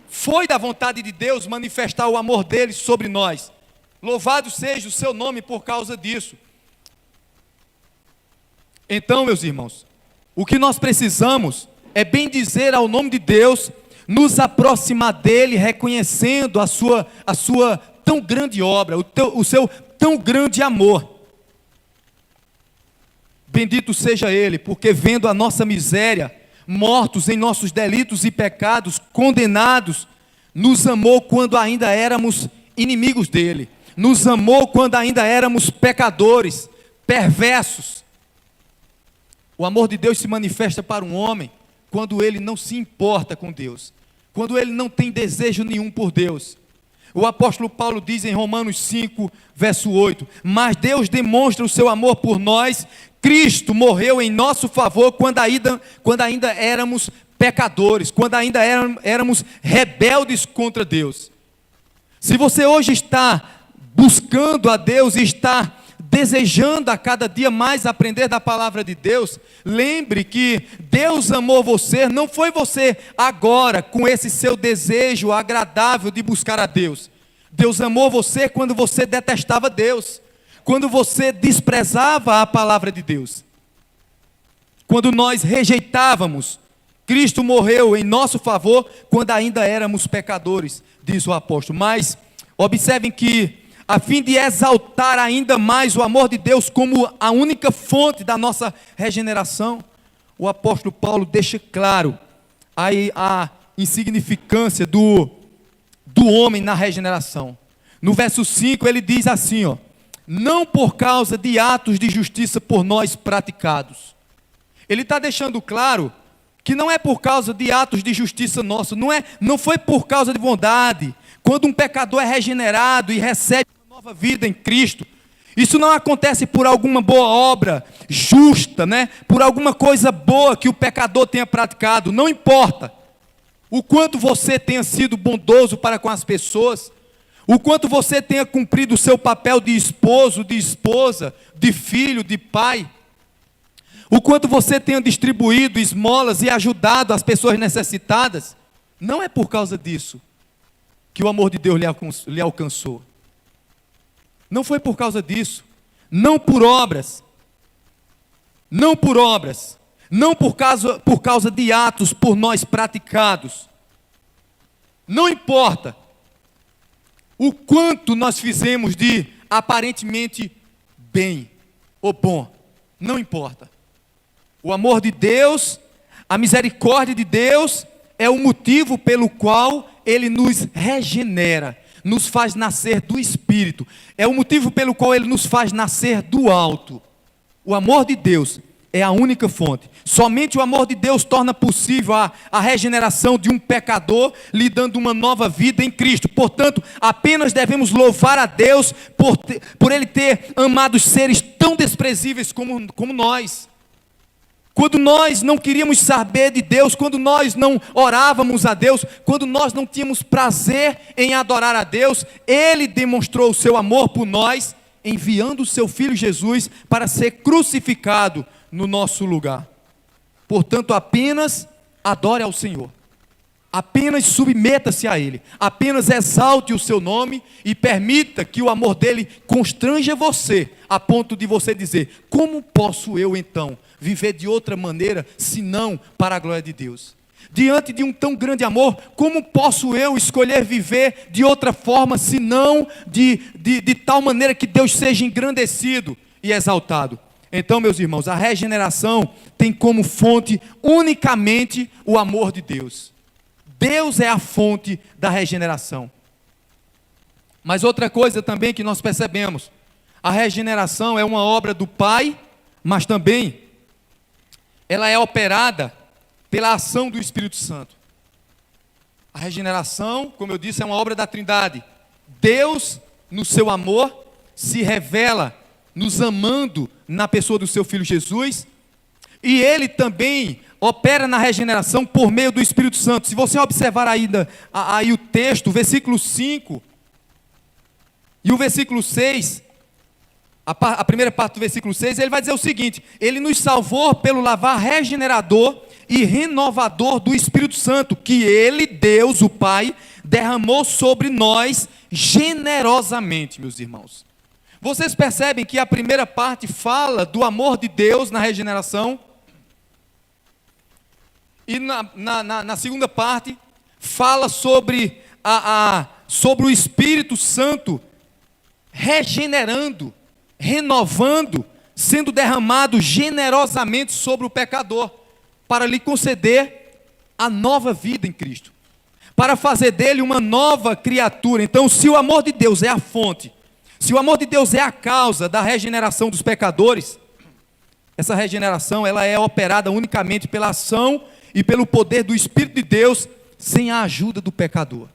Foi da vontade de Deus manifestar o amor dele sobre nós. Louvado seja o seu nome por causa disso. Então, meus irmãos, o que nós precisamos é bem dizer ao nome de Deus, nos aproximar dele, reconhecendo a sua tão grande obra, o seu tão grande amor. Bendito seja ele, porque vendo a nossa miséria, mortos em nossos delitos e pecados, condenados, nos amou quando ainda éramos inimigos dele, nos amou quando ainda éramos pecadores, perversos. O amor de Deus se manifesta para um homem quando ele não se importa com Deus, quando ele não tem desejo nenhum por Deus. O apóstolo Paulo diz em Romanos 5, verso 8, mas Deus demonstra o seu amor por nós, Cristo morreu em nosso favor quando ainda éramos pecadores, quando ainda éramos rebeldes contra Deus. Se você hoje está buscando a Deus e está desejando a cada dia mais aprender da palavra de Deus, lembre que Deus amou você, não foi você agora com esse seu desejo agradável de buscar a Deus. Deus amou você quando você detestava Deus, quando você desprezava a palavra de Deus. Quando nós rejeitávamos, Cristo morreu em nosso favor quando ainda éramos pecadores, diz o apóstolo. Mas observem que, a fim de exaltar ainda mais o amor de Deus como a única fonte da nossa regeneração, o apóstolo Paulo deixa claro a insignificância do homem na regeneração. No verso 5 ele diz assim, não por causa de atos de justiça por nós praticados. Ele está deixando claro que não é por causa de atos de justiça nossa, não foi por causa de bondade. Quando um pecador é regenerado e recebe uma nova vida em Cristo, isso não acontece por alguma boa obra justa, por alguma coisa boa que o pecador tenha praticado. Não importa o quanto você tenha sido bondoso para com as pessoas, o quanto você tenha cumprido o seu papel de esposo, de esposa, de filho, de pai, o quanto você tenha distribuído esmolas e ajudado as pessoas necessitadas, não é por causa disso que o amor de Deus lhe alcançou. Não foi por causa disso, não por obras, não por causa de atos por nós praticados. Não importa o quanto nós fizemos de aparentemente bem ou bom, não importa. O amor de Deus, a misericórdia de Deus é o motivo pelo qual Ele nos regenera, nos faz nascer do Espírito. É o motivo pelo qual Ele nos faz nascer do alto. O amor de Deus é a única fonte. Somente o amor de Deus torna possível a regeneração de um pecador, lhe dando uma nova vida em Cristo. Portanto, apenas devemos louvar a Deus por Ele ter amado seres tão desprezíveis como nós. Quando nós não queríamos saber de Deus, quando nós não orávamos a Deus, quando nós não tínhamos prazer em adorar a Deus, Ele demonstrou o seu amor por nós, enviando o seu Filho Jesus para ser crucificado no nosso lugar. Portanto, apenas adore ao Senhor, apenas submeta-se a Ele, apenas exalte o seu nome e permita que o amor dEle constranja você, a ponto de você dizer, como posso eu então viver de outra maneira, senão para a glória de Deus? Diante de um tão grande amor, como posso eu escolher viver de outra forma, senão de tal maneira que Deus seja engrandecido e exaltado? Então, meus irmãos, a regeneração tem como fonte unicamente o amor de Deus. Deus é a fonte da regeneração. Mas outra coisa também que nós percebemos, a regeneração é uma obra do Pai, mas também ela é operada pela ação do Espírito Santo. A regeneração, como eu disse, é uma obra da Trindade. Deus, no seu amor, se revela nos amando na pessoa do seu Filho Jesus, e Ele também opera na regeneração por meio do Espírito Santo. Se você observar ainda aí o texto, o versículo 5 e o versículo 6, a primeira parte do versículo 6, ele vai dizer o seguinte: ele nos salvou pelo lavar regenerador e renovador do Espírito Santo, que ele, Deus, o Pai, derramou sobre nós generosamente, meus irmãos. Vocês percebem que a primeira parte fala do amor de Deus na regeneração, e na segunda parte fala sobre sobre o Espírito Santo regenerando, renovando, sendo derramado generosamente sobre o pecador, para lhe conceder a nova vida em Cristo, para fazer dele uma nova criatura. Então, se o amor de Deus é a fonte, se o amor de Deus é a causa da regeneração dos pecadores, essa regeneração ela é operada unicamente pela ação e pelo poder do Espírito de Deus, sem a ajuda do pecador.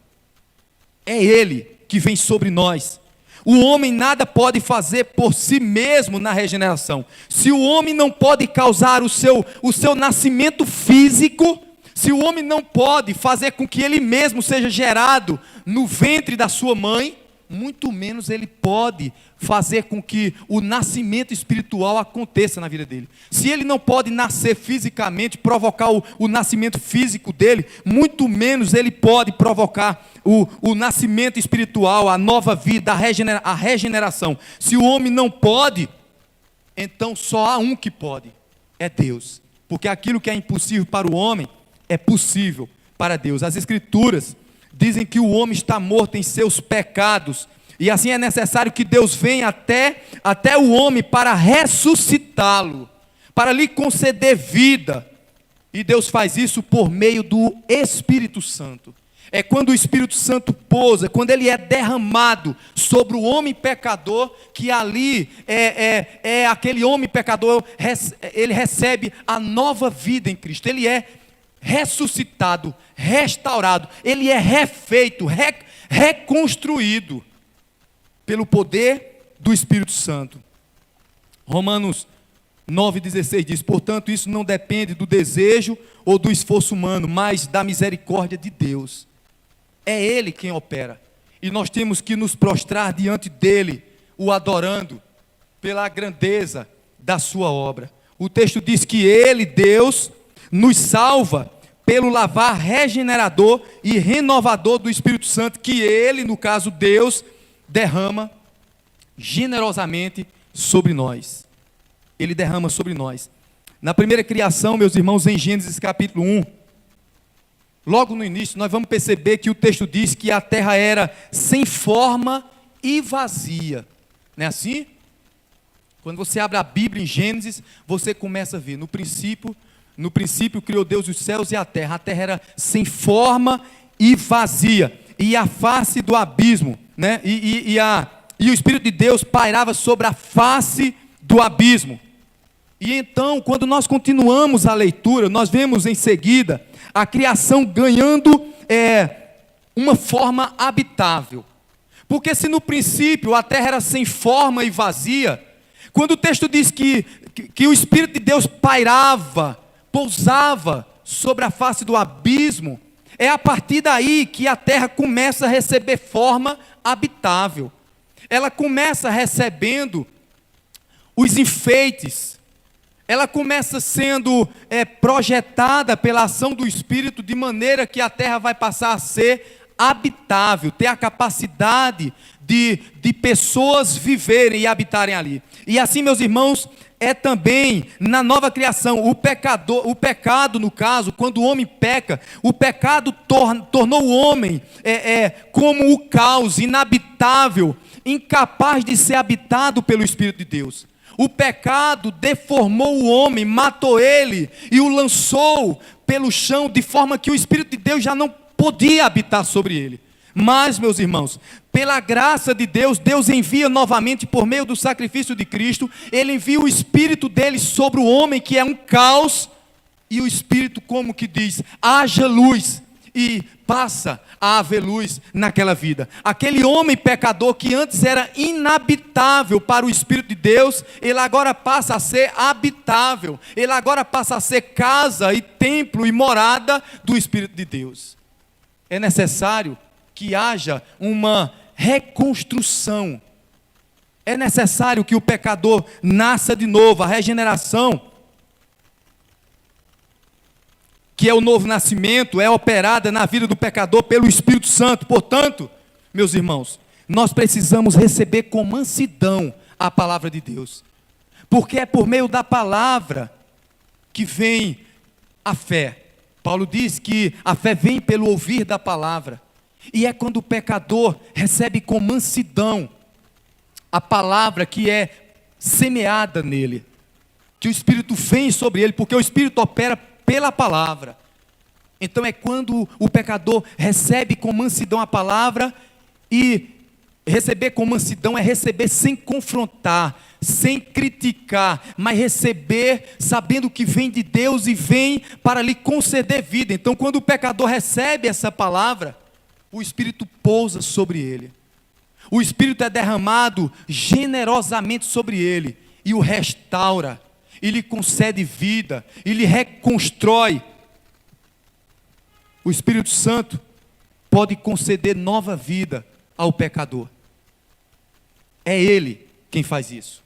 É Ele que vem sobre nós. O homem nada pode fazer por si mesmo na regeneração. Se o homem não pode causar o seu nascimento físico, se o homem não pode fazer com que ele mesmo seja gerado no ventre da sua mãe, muito menos ele pode fazer com que o nascimento espiritual aconteça na vida dele. Se ele não pode nascer fisicamente, provocar o nascimento físico dele, muito menos ele pode provocar o nascimento espiritual, a nova vida, a regeneração. Se o homem não pode, então só há um que pode, é Deus. Porque aquilo que é impossível para o homem, é possível para Deus. As Escrituras dizem que o homem está morto em seus pecados, e assim é necessário que Deus venha até o homem para ressuscitá-lo, para lhe conceder vida, e Deus faz isso por meio do Espírito Santo. É quando o Espírito Santo pousa, quando ele é derramado sobre o homem pecador, que ali aquele homem pecador, ele recebe a nova vida em Cristo, ele é ressuscitado, restaurado, ele é refeito, reconstruído pelo poder do Espírito Santo. Romanos 9,16 diz: portanto, isso não depende do desejo ou do esforço humano, mas da misericórdia de Deus. É Ele quem opera, e nós temos que nos prostrar diante dEle, o adorando pela grandeza da sua obra. O texto diz que Ele, Deus, nos salva pelo lavar regenerador e renovador do Espírito Santo, que Ele, no caso Deus, derrama generosamente sobre nós. Ele derrama sobre nós. Na primeira criação, meus irmãos, em Gênesis capítulo 1, logo no início, nós vamos perceber que o texto diz que a terra era sem forma e vazia. Não é assim? Quando você abre a Bíblia em Gênesis, você começa a ver, no princípio criou Deus os céus e a terra era sem forma e vazia, e a face do abismo, né? E o Espírito de Deus pairava sobre a face do abismo. E então, quando nós continuamos a leitura, nós vemos em seguida a criação ganhando uma forma habitável. Porque se no princípio a terra era sem forma e vazia, quando o texto diz que o Espírito de Deus pairava, pousava sobre a face do abismo, é a partir daí que a terra começa a receber forma habitável. Ela começa recebendo os enfeites, ela começa sendo projetada pela ação do Espírito, de maneira que a terra vai passar a ser habitável, ter a capacidade de pessoas viverem e habitarem ali. E assim, meus irmãos, é também na nova criação. O pecado, no caso, quando o homem peca, o pecado tornou o homem como o caos, inabitável, incapaz de ser habitado pelo Espírito de Deus. O pecado deformou o homem, matou ele e o lançou pelo chão, de forma que o Espírito de Deus já não podia habitar sobre ele. Mas, meus irmãos, pela graça de Deus, Deus envia novamente, por meio do sacrifício de Cristo, Ele envia o Espírito dele sobre o homem, que é um caos, e o Espírito como que diz: haja luz, e passa a haver luz naquela vida. Aquele homem pecador que antes era inabitável para o Espírito de Deus, ele agora passa a ser habitável, ele agora passa a ser casa e templo e morada do Espírito de Deus. É necessário que haja uma reconstrução. É necessário que o pecador nasça de novo. A regeneração, que é o novo nascimento, é operada na vida do pecador pelo Espírito Santo. Portanto, meus irmãos, nós precisamos receber com mansidão a palavra de Deus. Porque é por meio da palavra que vem a fé. Paulo diz que a fé vem pelo ouvir da palavra. E é quando o pecador recebe com mansidão a palavra que é semeada nele, que o Espírito vem sobre ele, porque o Espírito opera pela palavra. Então é quando o pecador recebe com mansidão a palavra, e receber com mansidão é receber sem confrontar, sem criticar, mas receber sabendo que vem de Deus e vem para lhe conceder vida. Então quando o pecador recebe essa palavra, o Espírito pousa sobre ele. O Espírito é derramado generosamente sobre ele e o restaura, e lhe concede vida, e lhe reconstrói. O Espírito Santo pode conceder nova vida ao pecador. É Ele quem faz isso.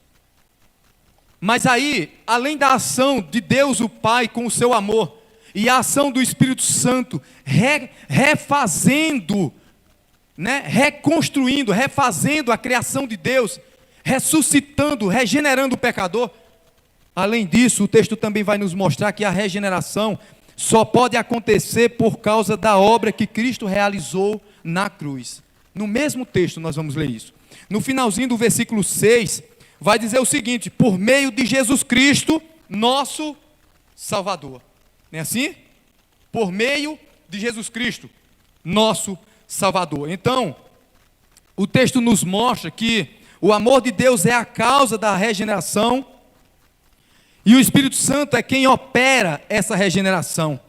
Mas aí, além da ação de Deus o Pai com o seu amor, e a ação do Espírito Santo refazendo, reconstruindo, refazendo a criação de Deus, ressuscitando, regenerando o pecador. Além disso, o texto também vai nos mostrar que a regeneração só pode acontecer por causa da obra que Cristo realizou na cruz. No mesmo texto nós vamos ler isso. No finalzinho do versículo 6, vai dizer o seguinte: por meio de Jesus Cristo, nosso Salvador. Não é assim? Por meio de Jesus Cristo, nosso Salvador. Então, o texto nos mostra que o amor de Deus é a causa da regeneração, e o Espírito Santo é quem opera essa regeneração,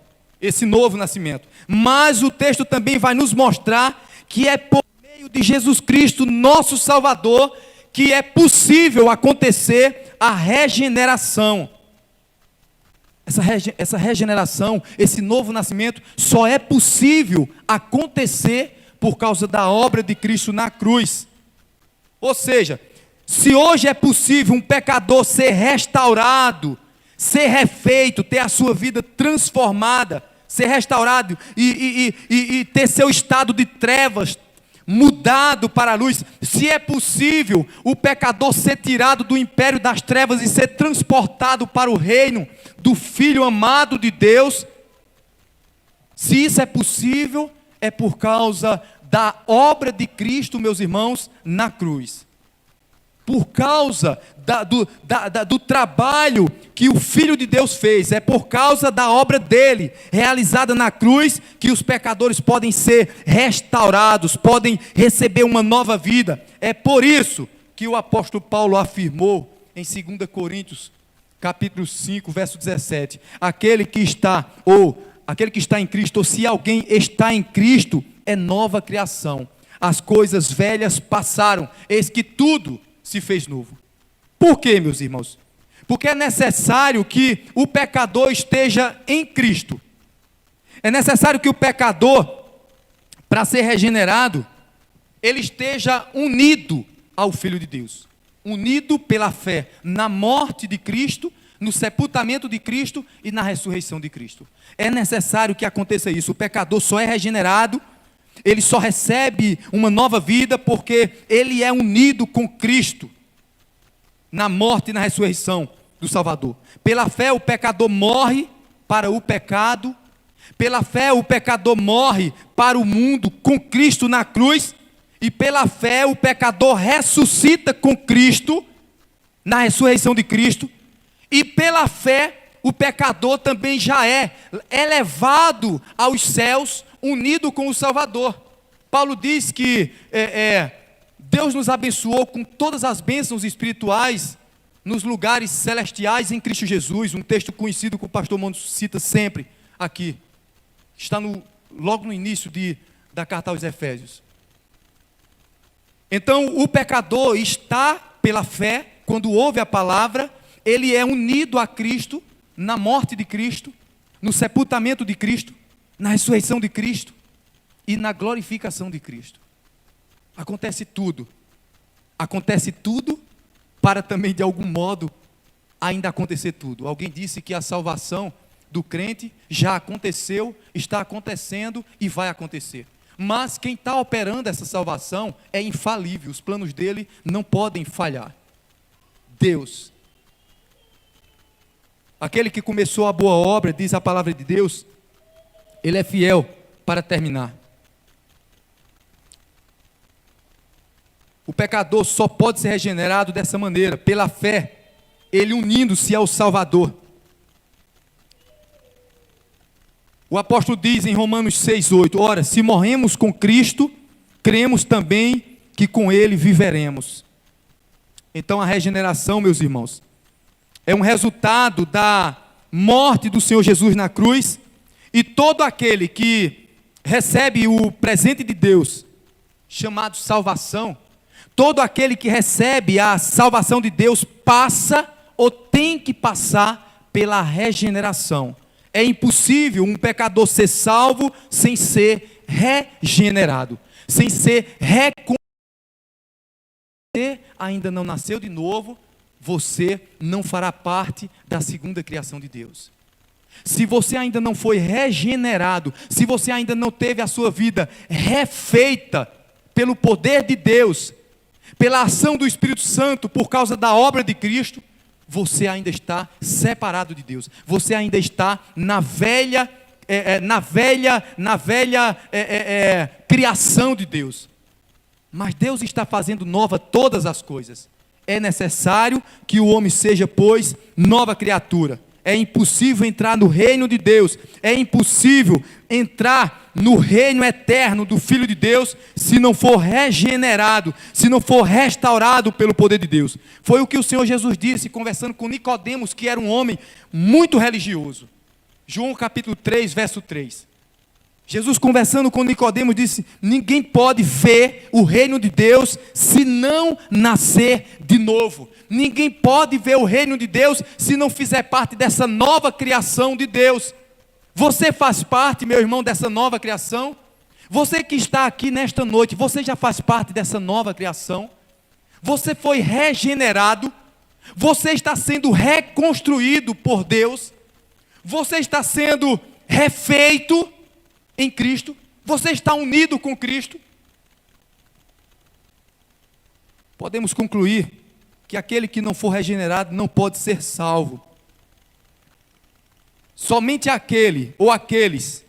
esse novo nascimento. Mas o texto também vai nos mostrar que é por meio de Jesus Cristo, nosso Salvador, que é possível acontecer a regeneração. Essa regeneração, esse novo nascimento, só é possível acontecer por causa da obra de Cristo na cruz. Ou seja, se hoje é possível um pecador ser restaurado, ser refeito, ter a sua vida transformada, ser restaurado e ter seu estado de trevas mudado para a luz, se é possível o pecador ser tirado do império das trevas e ser transportado para o reino do Filho amado de Deus, se isso é possível, é por causa da obra de Cristo, meus irmãos, na cruz. Por causa do trabalho que o Filho de Deus fez, é por causa da obra dele, realizada na cruz, que os pecadores podem ser restaurados, podem receber uma nova vida. É por isso que o apóstolo Paulo afirmou em 2 Coríntios, capítulo 5, verso 17, aquele que está em Cristo, ou se alguém está em Cristo, é nova criação. As coisas velhas passaram, eis que tudo se fez novo. Por quê, meus irmãos? Porque é necessário que o pecador esteja em Cristo. É necessário que o pecador, para ser regenerado, ele esteja unido ao Filho de Deus. Unido pela fé na morte de Cristo, no sepultamento de Cristo e na ressurreição de Cristo. É necessário que aconteça isso. O pecador só é regenerado, ele só recebe uma nova vida porque ele é unido com Cristo na morte e na ressurreição do Salvador. Pela fé o pecador morre para o pecado, pela fé o pecador morre para o mundo com Cristo na cruz, e pela fé o pecador ressuscita com Cristo na ressurreição de Cristo, e pela fé o pecador também já é elevado aos céus, unido com o Salvador. Paulo diz que Deus nos abençoou com todas as bênçãos espirituais nos lugares celestiais em Cristo Jesus, um texto conhecido que o pastor Mondo cita sempre aqui, está logo no início da carta aos Efésios. Então o pecador está pela fé, quando ouve a palavra, ele é unido a Cristo, na morte de Cristo, no sepultamento de Cristo, na ressurreição de Cristo e na glorificação de Cristo. Acontece tudo acontece tudo para também, de algum modo, ainda acontecer tudo. Alguém disse que a salvação do crente já aconteceu, está acontecendo e vai acontecer. Mas quem está operando essa salvação é infalível, os planos dele não podem falhar. Deus. Aquele que começou a boa obra, diz a palavra de Deus, ele é fiel para terminar. O pecador só pode ser regenerado dessa maneira, pela fé, ele unindo-se ao Salvador. O apóstolo diz em Romanos 6,8: ora, se morremos com Cristo, cremos também que com Ele viveremos. Então a regeneração, meus irmãos, é um resultado da morte do Senhor Jesus na cruz, e todo aquele que recebe o presente de Deus, chamado salvação, todo aquele que recebe a salvação de Deus passa ou tem que passar pela regeneração. É impossível um pecador ser salvo sem ser regenerado, sem ser reconstruído. Você ainda não nasceu de novo, você não fará parte da segunda criação de Deus. Se você ainda não foi regenerado, se você ainda não teve a sua vida refeita pelo poder de Deus, pela ação do Espírito Santo, por causa da obra de Cristo, você ainda está separado de Deus. Você ainda está na velha criação de Deus. Mas Deus está fazendo nova todas as coisas. É necessário que o homem seja, pois, nova criatura. É impossível entrar no reino de Deus, é impossível entrar no reino eterno do Filho de Deus, se não for regenerado, se não for restaurado pelo poder de Deus. Foi o que o Senhor Jesus disse, conversando com Nicodemos, que era um homem muito religioso. João capítulo 3, verso 3. Jesus, conversando com Nicodemos, disse: ninguém pode ver o reino de Deus se não nascer de novo. Ninguém pode ver o reino de Deus se não fizer parte dessa nova criação de Deus. Você faz parte, meu irmão, dessa nova criação? Você que está aqui nesta noite, você já faz parte dessa nova criação? Você foi regenerado? Você está sendo reconstruído por Deus? Você está sendo refeito em Cristo? Você está unido com Cristo? Podemos concluir que aquele que não for regenerado não pode ser salvo. Somente aquele ou aqueles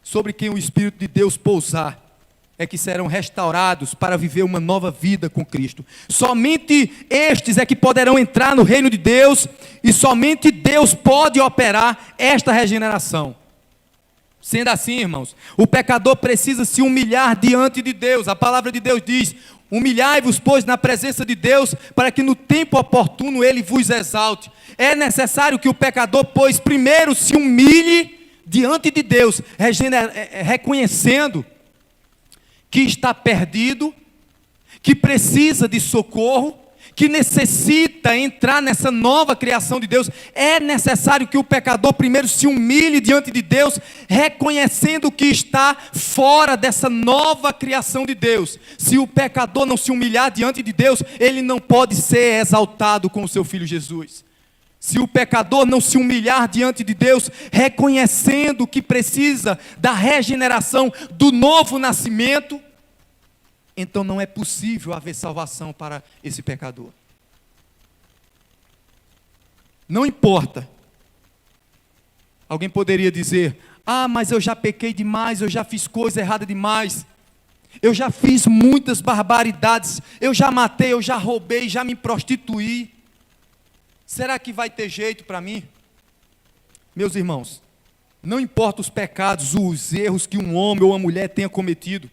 sobre quem o Espírito de Deus pousar é que serão restaurados para viver uma nova vida com Cristo. Somente estes é que poderão entrar no reino de Deus, e somente Deus pode operar esta regeneração. Sendo assim, irmãos, o pecador precisa se humilhar diante de Deus. A palavra de Deus diz: humilhai-vos, pois, na presença de Deus, para que no tempo oportuno Ele vos exalte. É necessário que o pecador, pois, primeiro se humilhe diante de Deus, reconhecendo que está perdido, que precisa de socorro, que necessita entrar nessa nova criação de Deus. É necessário que o pecador primeiro se humilhe diante de Deus, reconhecendo que está fora dessa nova criação de Deus. Se o pecador não se humilhar diante de Deus, ele não pode ser exaltado com o seu Filho Jesus. Se o pecador não se humilhar diante de Deus, reconhecendo que precisa da regeneração, do novo nascimento, então não é possível haver salvação para esse pecador. Não importa. Alguém poderia dizer: ah, mas eu já pequei demais, eu já fiz coisa errada demais, eu já fiz muitas barbaridades, eu já matei, eu já roubei, já me prostituí. Será que vai ter jeito para mim? Meus irmãos, não importa os pecados, os erros que um homem ou uma mulher tenha cometido,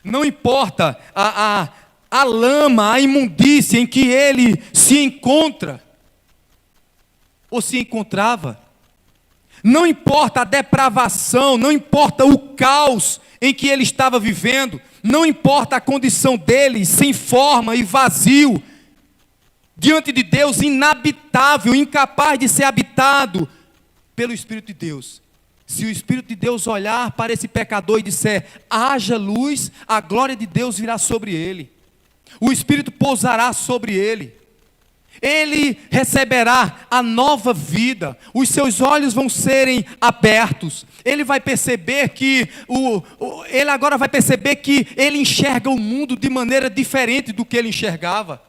não importa a lama, a imundícia em que ele se encontra, ou se encontrava, não importa a depravação, não importa o caos em que ele estava vivendo, não importa a condição dele, sem forma e vazio, diante de Deus, inabitável, incapaz de ser habitado pelo Espírito de Deus. Se o Espírito de Deus olhar para esse pecador e disser: haja luz, a glória de Deus virá sobre ele. O Espírito pousará sobre ele. Ele receberá a nova vida, os seus olhos vão serem abertos, ele vai perceber que, ele agora vai perceber que ele enxerga o mundo de maneira diferente do que ele enxergava.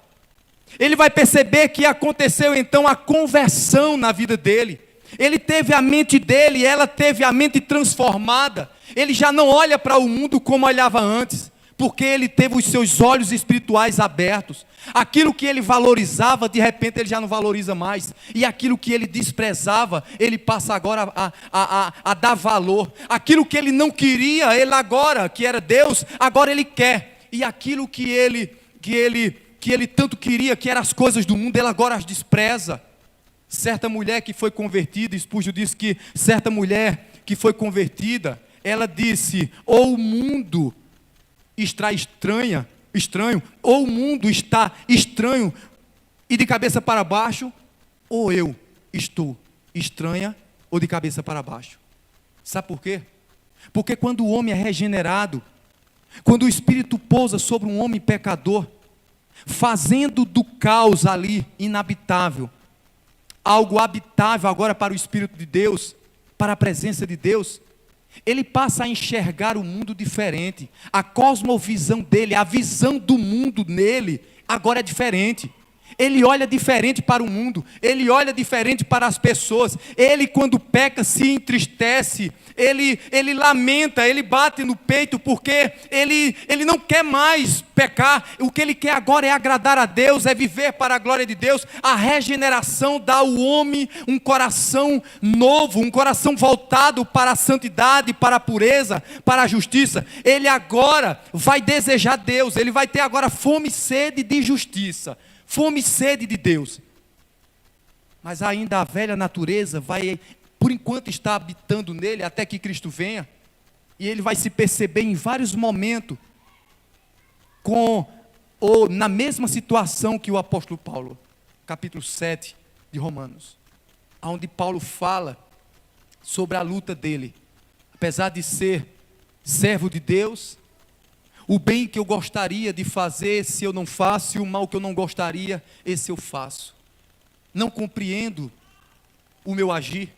Ele vai perceber que aconteceu então a conversão na vida dele. Ele teve a mente dele, ela teve a mente transformada. Ele já não olha para o mundo como olhava antes, porque ele teve os seus olhos espirituais abertos. Aquilo que ele valorizava, de repente ele já não valoriza mais. E aquilo que ele desprezava, ele passa agora a dar valor. Aquilo que ele não queria, ele agora, que era Deus, agora ele quer. E aquilo que ele tanto queria, que eram as coisas do mundo, ele agora as despreza. Certa mulher que foi convertida, Spurgeon diz que certa mulher que foi convertida, ela disse: ou o mundo está estranho, ou o mundo está estranho e de cabeça para baixo, ou eu estou estranha ou de cabeça para baixo. Sabe por quê? Porque quando o homem é regenerado, quando o Espírito pousa sobre um homem pecador, fazendo do caos ali inabitável algo habitável agora para o Espírito de Deus, para a presença de Deus, ele passa a enxergar o mundo diferente. A cosmovisão dele, a visão do mundo nele, agora é diferente. Ele olha diferente para o mundo, ele olha diferente para as pessoas. Ele, quando peca, se entristece, ele lamenta, ele bate no peito, porque ele não quer mais pecar. O que ele quer agora é agradar a Deus, é viver para a glória de Deus. A regeneração dá ao homem um coração novo, um coração voltado para a santidade, para a pureza, para a justiça. Ele agora vai desejar Deus, ele vai ter agora fome e sede de justiça, fome e sede de Deus. Mas ainda a velha natureza vai, por enquanto, está habitando nele, até que Cristo venha. E ele vai se perceber em vários momentos na mesma situação que o apóstolo Paulo, capítulo 7 de Romanos, onde Paulo fala sobre a luta dele. Apesar de ser servo de Deus, o bem que eu gostaria de fazer, se eu não faço, e o mal que eu não gostaria, esse eu faço. Não compreendo o meu agir.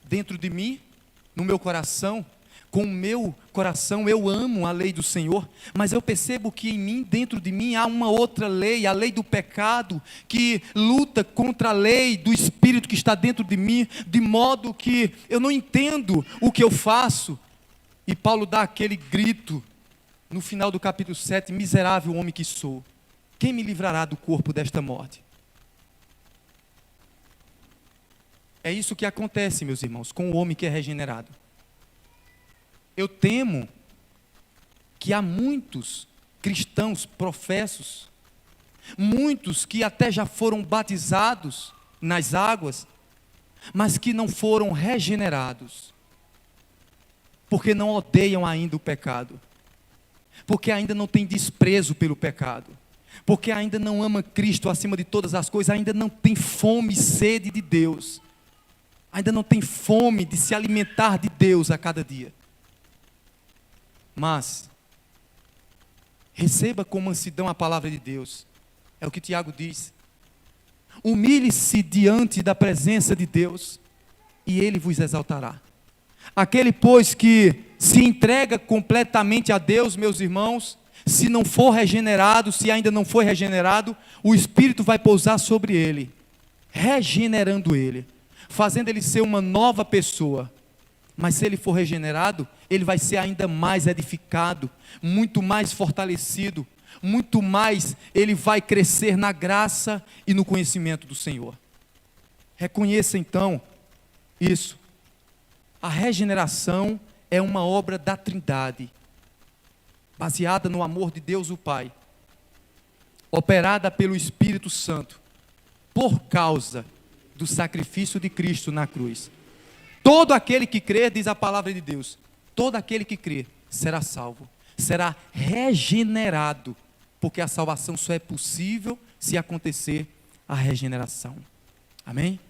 Dentro de mim, no meu coração, com o meu coração eu amo a lei do Senhor, mas eu percebo que em mim, dentro de mim, há uma outra lei, a lei do pecado, que luta contra a lei do Espírito que está dentro de mim, de modo que eu não entendo o que eu faço. E Paulo dá aquele grito no final do capítulo 7, miserável homem que sou, quem me livrará do corpo desta morte? É isso que acontece, meus irmãos, com o homem que é regenerado. Eu temo que há muitos cristãos professos, muitos que até já foram batizados nas águas, mas que não foram regenerados, porque não odeiam ainda o pecado, porque ainda não têm desprezo pelo pecado, porque ainda não ama Cristo acima de todas as coisas, ainda não tem fome e sede de Deus, ainda não tem fome de se alimentar de Deus a cada dia. Mas receba com mansidão a palavra de Deus. É o que Tiago diz. Humilhe-se diante da presença de Deus, e Ele vos exaltará. Aquele, pois, que se entrega completamente a Deus, meus irmãos, se não for regenerado, se ainda não foi regenerado, o Espírito vai pousar sobre ele, regenerando ele, fazendo ele ser uma nova pessoa. Mas se ele for regenerado, ele vai ser ainda mais edificado, muito mais fortalecido, muito mais ele vai crescer na graça e no conhecimento do Senhor. Reconheça então isso. A regeneração é uma obra da Trindade, baseada no amor de Deus o Pai, operada pelo Espírito Santo, por causa do sacrifício de Cristo na cruz. Todo aquele que crê, diz a palavra de Deus, todo aquele que crê será salvo, será regenerado, porque a salvação só é possível se acontecer a regeneração. Amém?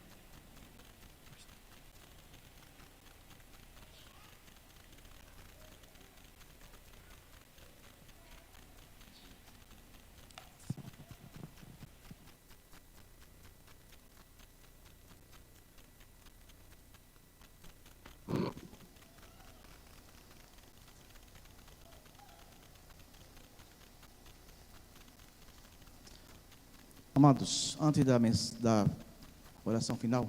Amados, antes da oração final,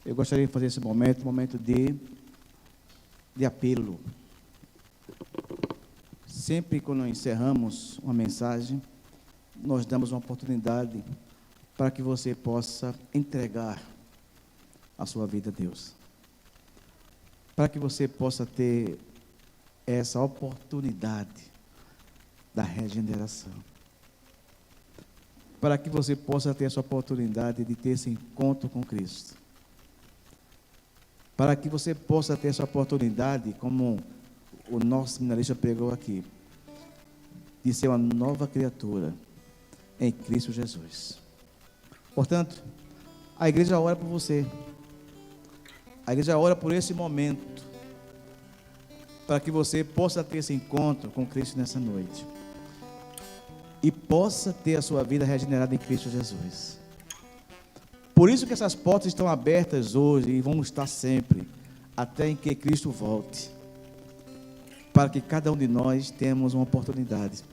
eu gostaria de fazer esse momento, um momento de apelo. Sempre quando encerramos uma mensagem, nós damos uma oportunidade para que você possa entregar a sua vida a Deus. Para que você possa ter essa oportunidade da regeneração. Para que você possa ter essa oportunidade de ter esse encontro com Cristo. Para que você possa ter essa oportunidade, como o nosso seminarista pregou aqui, de ser uma nova criatura em Cristo Jesus. Portanto, a igreja ora por você. A igreja ora por esse momento, para que você possa ter esse encontro com Cristo nessa noite. E possa ter a sua vida regenerada em Cristo Jesus. Por isso que essas portas estão abertas hoje e vão estar sempre, até em que Cristo volte. Para que cada um de nós tenhamos uma oportunidade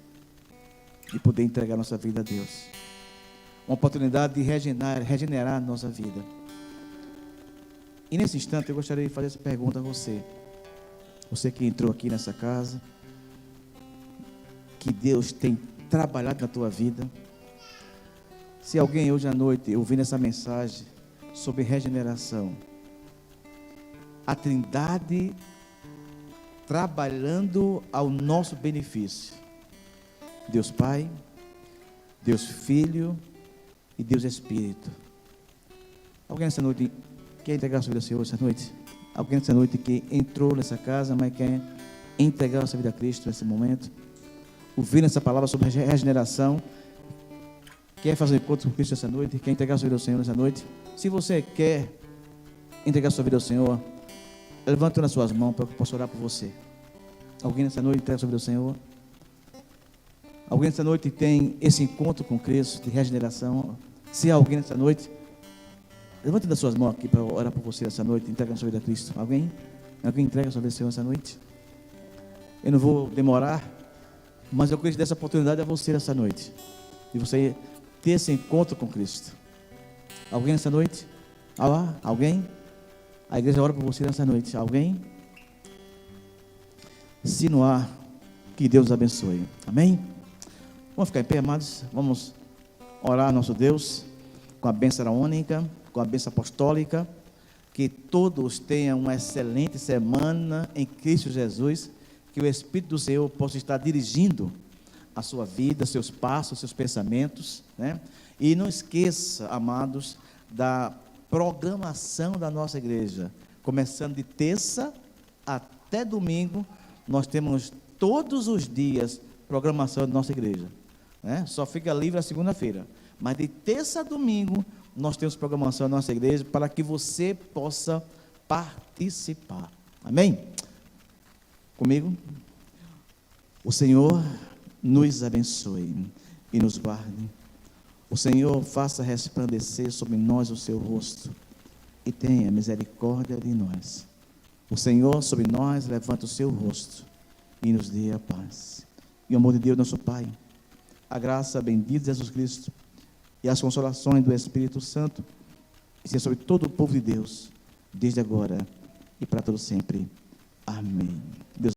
de poder entregar nossa vida a Deus. Uma oportunidade de regenerar a nossa vida. E nesse instante eu gostaria de fazer essa pergunta a você. Você que entrou aqui nessa casa, que Deus tem trabalhado na tua vida. Se alguém hoje à noite ouvindo essa mensagem sobre regeneração, a Trindade trabalhando ao nosso benefício. Deus Pai, Deus Filho e Deus Espírito. Alguém nessa noite quer entregar a sua vida ao Senhor essa noite? Alguém nessa noite que entrou nessa casa, mas quer entregar a sua vida a Cristo nesse momento? Ouvindo essa palavra sobre regeneração, quer fazer encontro com Cristo essa noite? Quer entregar a sua vida ao Senhor nessa noite? Se você quer entregar a sua vida ao Senhor, levante nas suas mãos para que eu possa orar por você. Alguém nessa noite entrega a sua vida ao Senhor? Alguém nessa noite tem esse encontro com Cristo de regeneração? Se há alguém nessa noite, levante das suas mãos aqui para orar por você essa noite, entrega a sua vida a Cristo. Alguém? Alguém entrega a sua vida ao Senhor essa noite? Eu não vou demorar, mas eu queria dar essa oportunidade a você essa noite, de você ter esse encontro com Cristo. Alguém nessa noite? Alguém? A igreja ora por você nessa noite. Alguém? Se não há, que Deus os abençoe. Amém? Vamos ficar em pé, amados. Vamos orar a nosso Deus com a bênção araônica, com a bênção apostólica. Que todos tenham uma excelente semana em Cristo Jesus. Que o Espírito do Senhor possa estar dirigindo a sua vida, seus passos, seus pensamentos, né? E não esqueça, amados, da programação da nossa igreja. Começando de terça até domingo, nós temos todos os dias programação da nossa igreja, né? Só fica livre a segunda-feira, mas de terça a domingo nós temos programação da nossa igreja para que você possa participar. Amém? Comigo? O Senhor nos abençoe e nos guarde. O Senhor faça resplandecer sobre nós o seu rosto e tenha misericórdia de nós. O Senhor sobre nós levanta o seu rosto e nos dê a paz. E o amor de Deus, nosso Pai, a graça bendita de Jesus Cristo e as consolações do Espírito Santo, seja sobre todo o povo de Deus, desde agora e para todo sempre. Amém. Deus